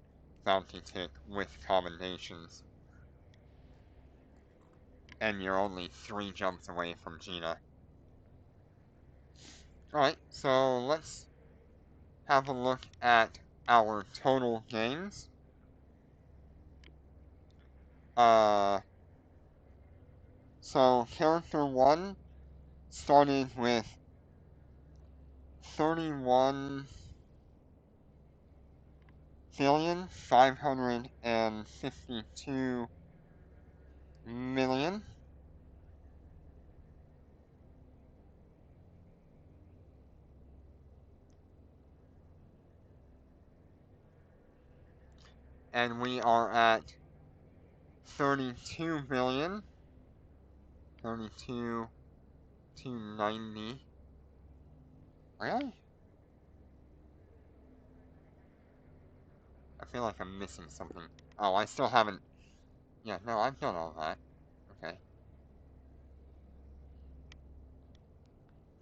bounty tick with commendations. And you're only 3 jumps away from Gina. Alright, so let's have a look at our total games. So character 1 started with 31,552,000,000. And we are at 32 million, 32,290. Really? I feel like I'm missing something. Oh, I still haven't. Yeah, no, I've done all that. Okay.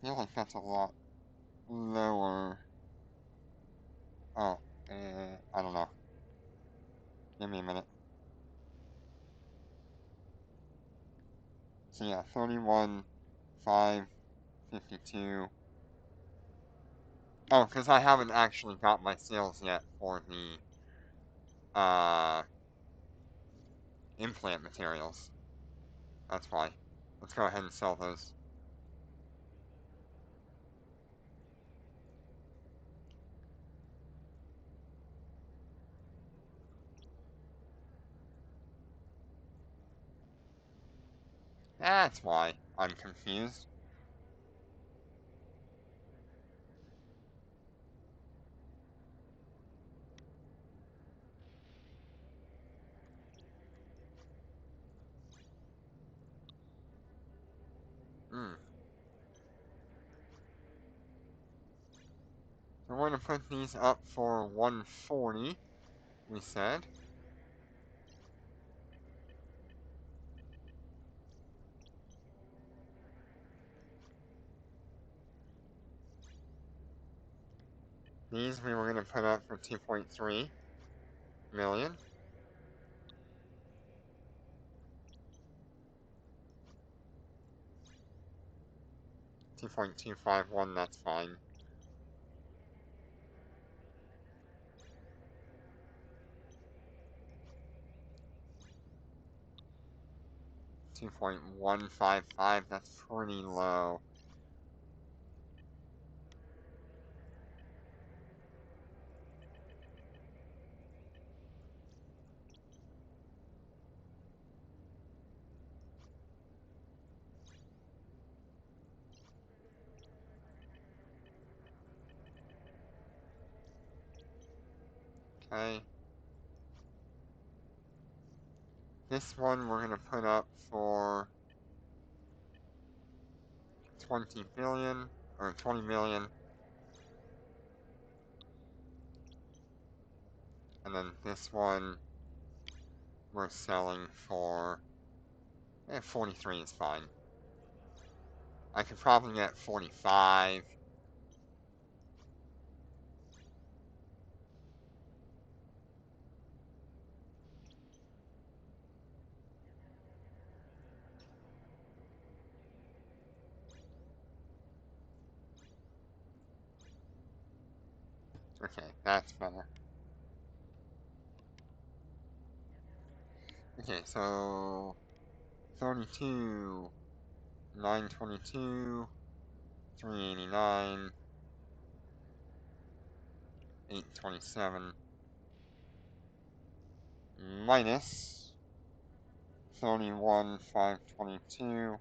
I feel like that's a lot lower. Oh, I don't know. Give me a minute. So yeah, 31,552. Oh, because I haven't actually got my sales yet for the implant materials. That's why. Let's go ahead and sell those. That's why I'm confused. Hmm. So we're going to put these up for 140, we said. These we were going to put up for 2.3 million. $2.251, that's fine. $2.155, that's pretty low. Okay. This one we're going to put up for 20 billion, or 20 million. And then this one we're selling for 43 is fine. I could probably get 45. Okay, that's better. Okay, so 32, 922, 389, 827, minus 31, 522.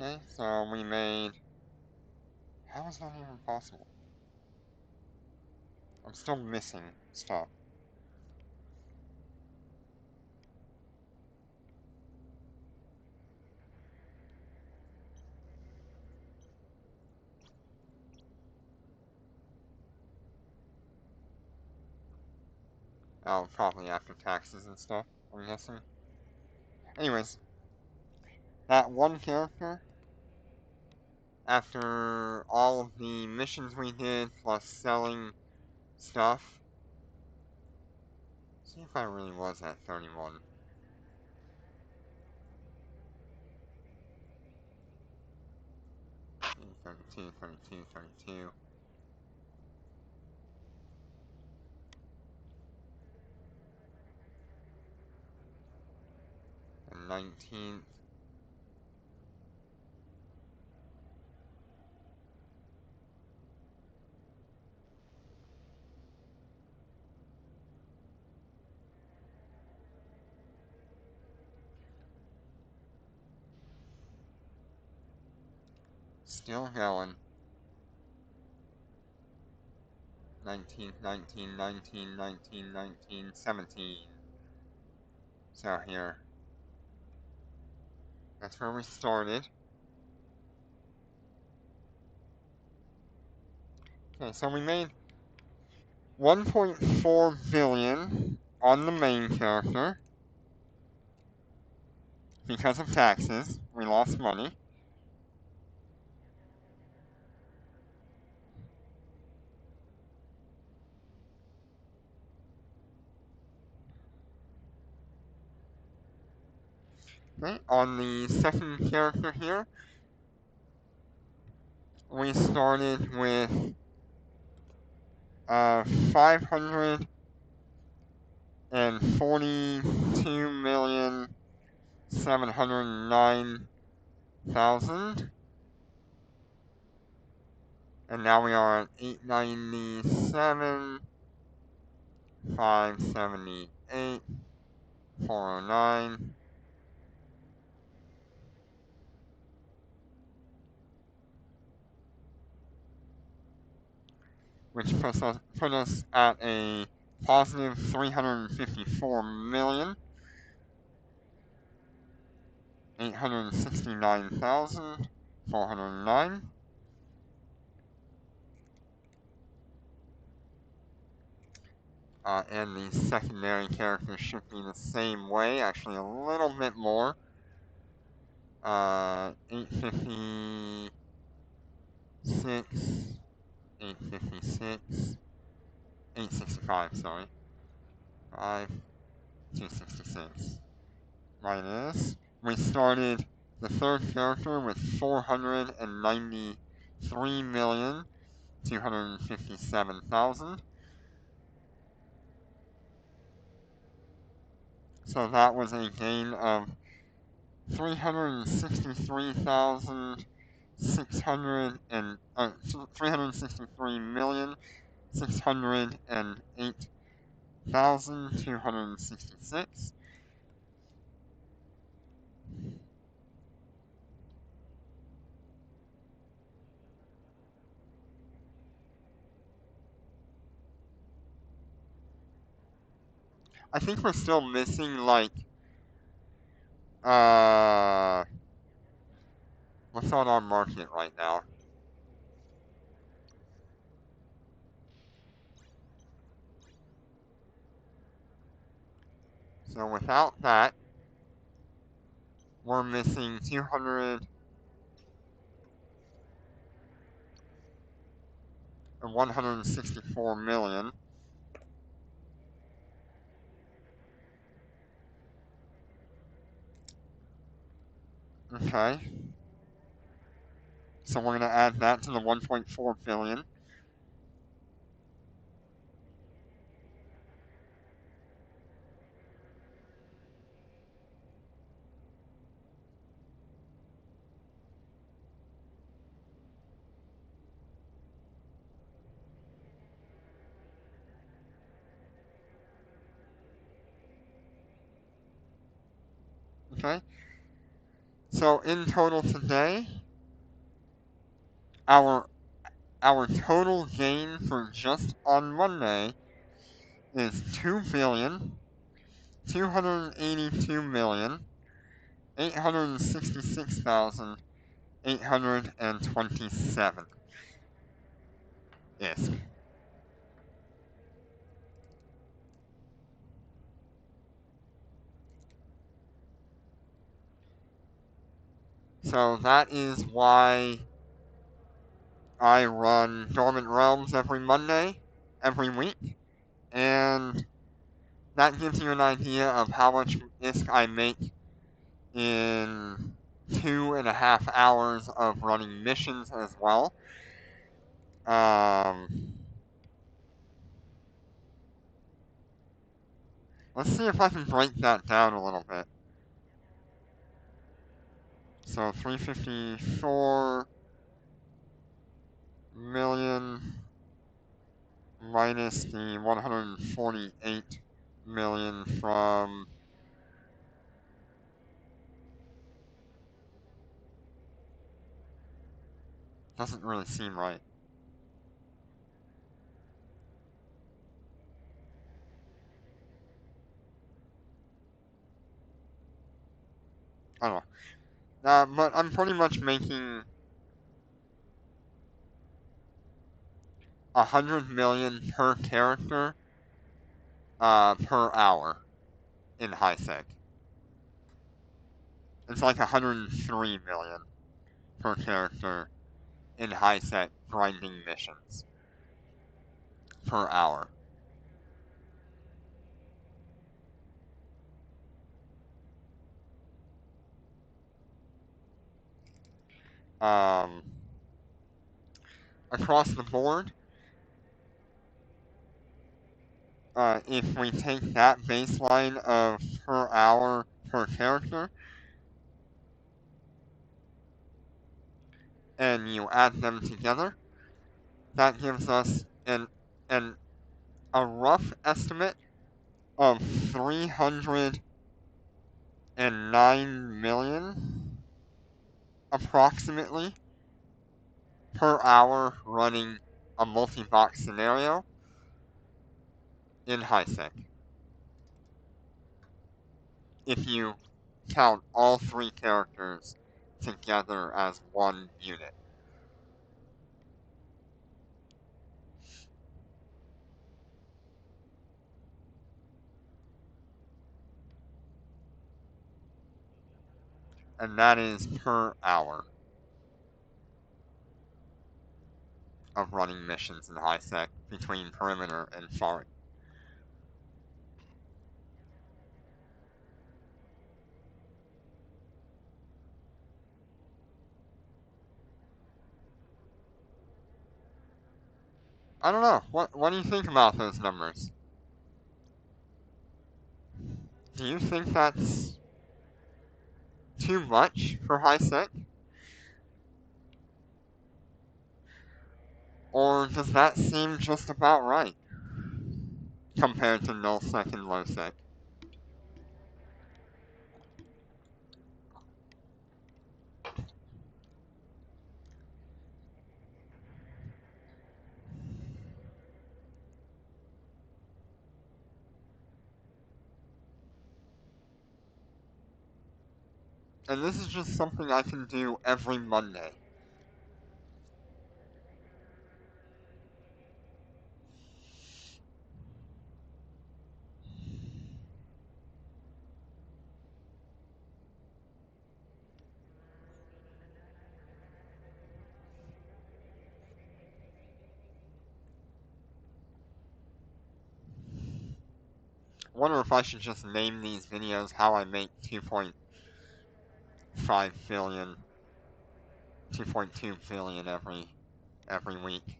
Okay, so we made. How is that even possible? I'm still missing stuff. Oh, probably after taxes and stuff, I'm guessing. Anyways, that one character, after all of the missions we did, plus selling stuff, see if I really was at 31. 32, 32, 32. And 19th. Still going. 19th, 19, 19, 19, 19, 17. So here. That's where we started. Okay, so we made 1.4 billion on the main character. Because of taxes, we lost money. Okay, on the second character here, we started with 542,709,000, and now we are at 897, 578, 409. Which put us at a positive 354,869,409. And the secondary characters should be the same way, actually a little bit more. 856, 856, 865, sorry. 5, 266. Minus, we started the third character with 493,257,000. So that was a gain of 363,600 and 363,608,266. I think we're still missing like what's on our market right now? So without that, we're missing 200 and 164 million. Okay. So we're going to add that to the 1.4 billion. Okay. So in total today, our our total gain for just on Monday is 2,282,866,827 ISK. So that is why I run Dormant Realms every Monday, every week, and that gives you an idea of how much ISK I make in 2.5 hours of running missions as well. Let's see if I can break that down a little bit. So 354 million minus the 148 million from doesn't really seem right. I don't know. But I'm pretty much making 100 million per character per hour in high sec. It's like 103 million per character in high sec grinding missions per hour. Across the board, if we take that baseline of per hour per character and you add them together, that gives us a rough estimate of 309 million approximately per hour running a multi-box scenario in high sec. If you count all three characters together as one unit. And that is per hour of running missions in high sec between perimeter and far. I don't know. What do you think about those numbers? Do you think that's too much for high sec? Or does that seem just about right compared to null sec and low sec? And this is just something I can do every Monday. Wonder if I should just name these videos how I make 2.5 billion, 2.2 billion every week.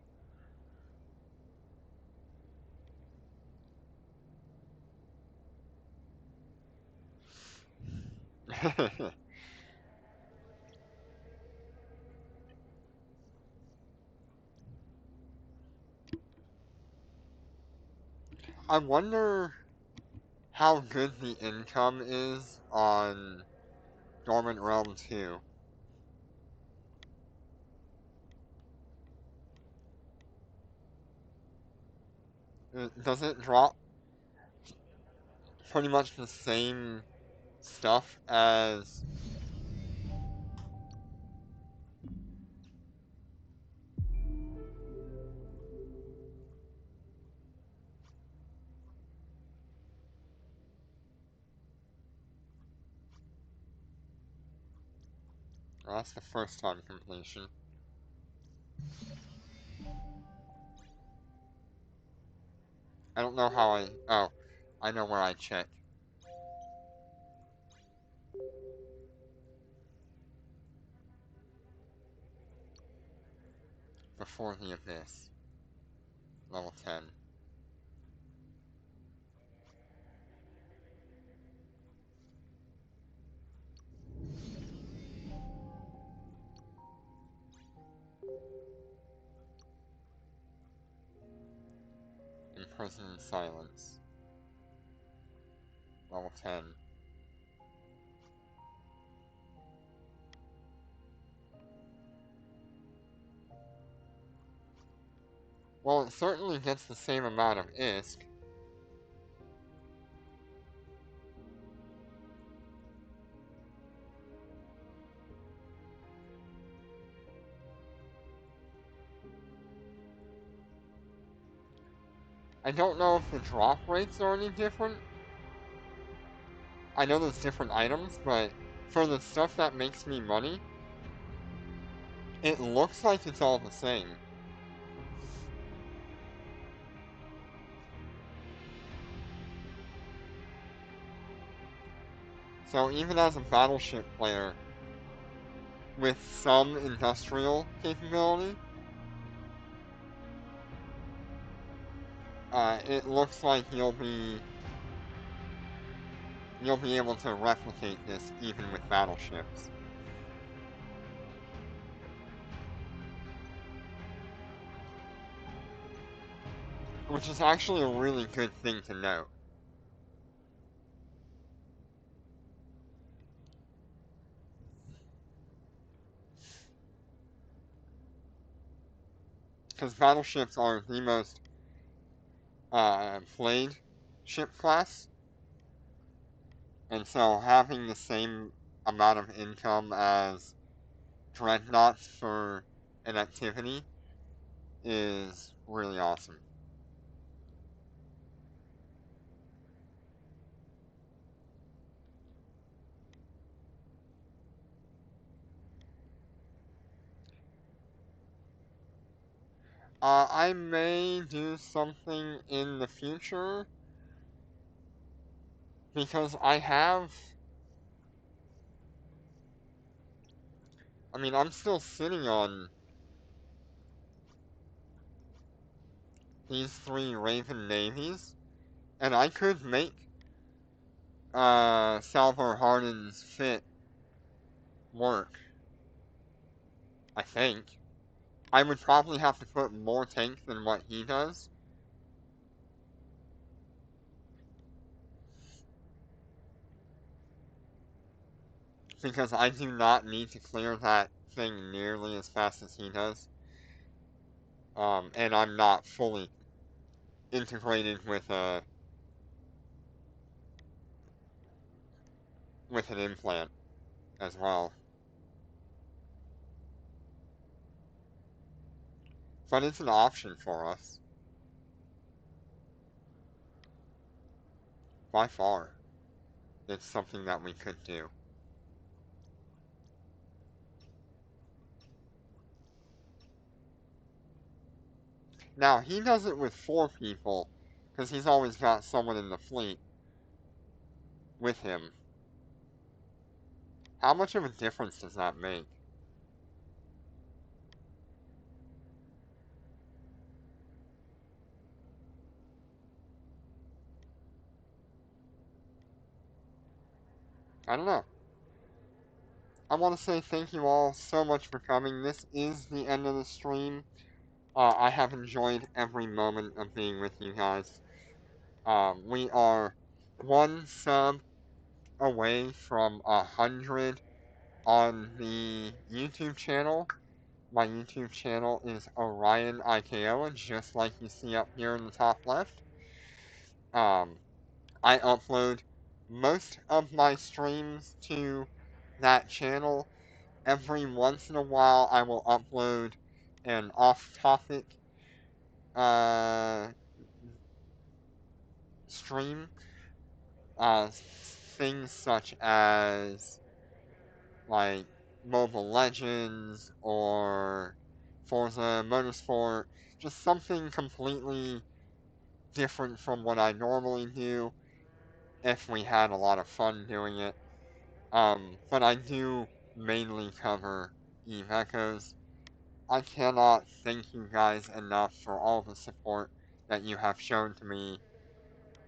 I wonder how good the income is on Dormant Realm 2. Does it drop pretty much the same stuff as... Oh, that's the first time completion. I don't know how I... Oh, I know where I check. Before the Abyss. Level 10. Imprisoned in Silence. Level 10. Well, it certainly gets the same amount of ISK. I don't know if the drop rates are any different. I know there's different items, but for the stuff that makes me money, it looks like it's all the same. So even as a battleship player with some industrial capability, it looks like you'll be able to replicate this even with battleships. Which is actually a really good thing to note. Because battleships are the most played ship class, and so having the same amount of income as dreadnoughts for an activity is really awesome. I may do something in the future because I'm still sitting on these 3 Raven navies, and I could make Salvor Hardin's fit work, I think. I would probably have to put more tank than what he does. Because I do not need to clear that thing nearly as fast as he does. And I'm not fully integrated with an implant as well. But it's an option for us. By far. It's something that we could do. Now, he does it with 4 people, because he's always got someone in the fleet with him. How much of a difference does that make? I don't know. I want to say thank you all so much for coming. This is the end of the stream. I have enjoyed every moment of being with you guys. We are 1 sub away from 100 on the YouTube channel, My YouTube channel is Orion IKO, just like you see up here in the top left. I upload most of my streams to that channel. Every once in a while, I will upload an off-topic uh, stream. Things such as like Mobile Legends or Forza Motorsport, just something completely different from what I normally do if we had a lot of fun doing it. But I do mainly cover Eve Echoes. I cannot thank you guys enough for all the support that you have shown to me.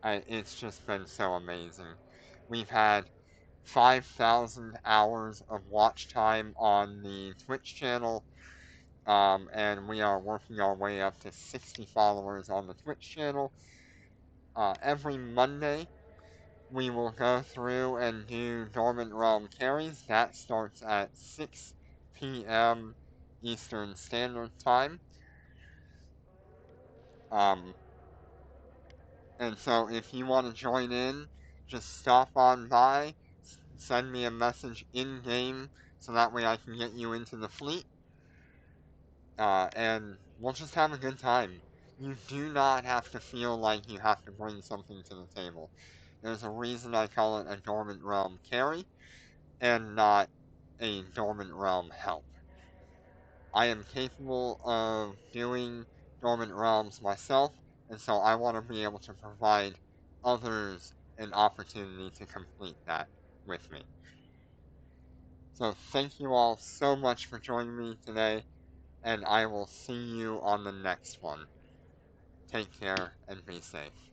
It's just been so amazing. We've had 5,000 hours of watch time on the Twitch channel, and we are working our way up to 60 followers on the Twitch channel. Every Monday, we will go through and do Dormant Realm carries. That starts at 6 p.m. Eastern Standard Time. Um, and so if you want to join in, just stop on by, send me a message in game so that way I can get you into the fleet, and we'll just have a good time. You do not have to feel like you have to bring something to the table. There's a reason I call it a Dormant Realm carry and not a Dormant Realm help. I am capable of doing Dormant Realms myself, and so I want to be able to provide others an opportunity to complete that with me. So thank you all so much for joining me today, and I will see you on the next one. Take care and be safe.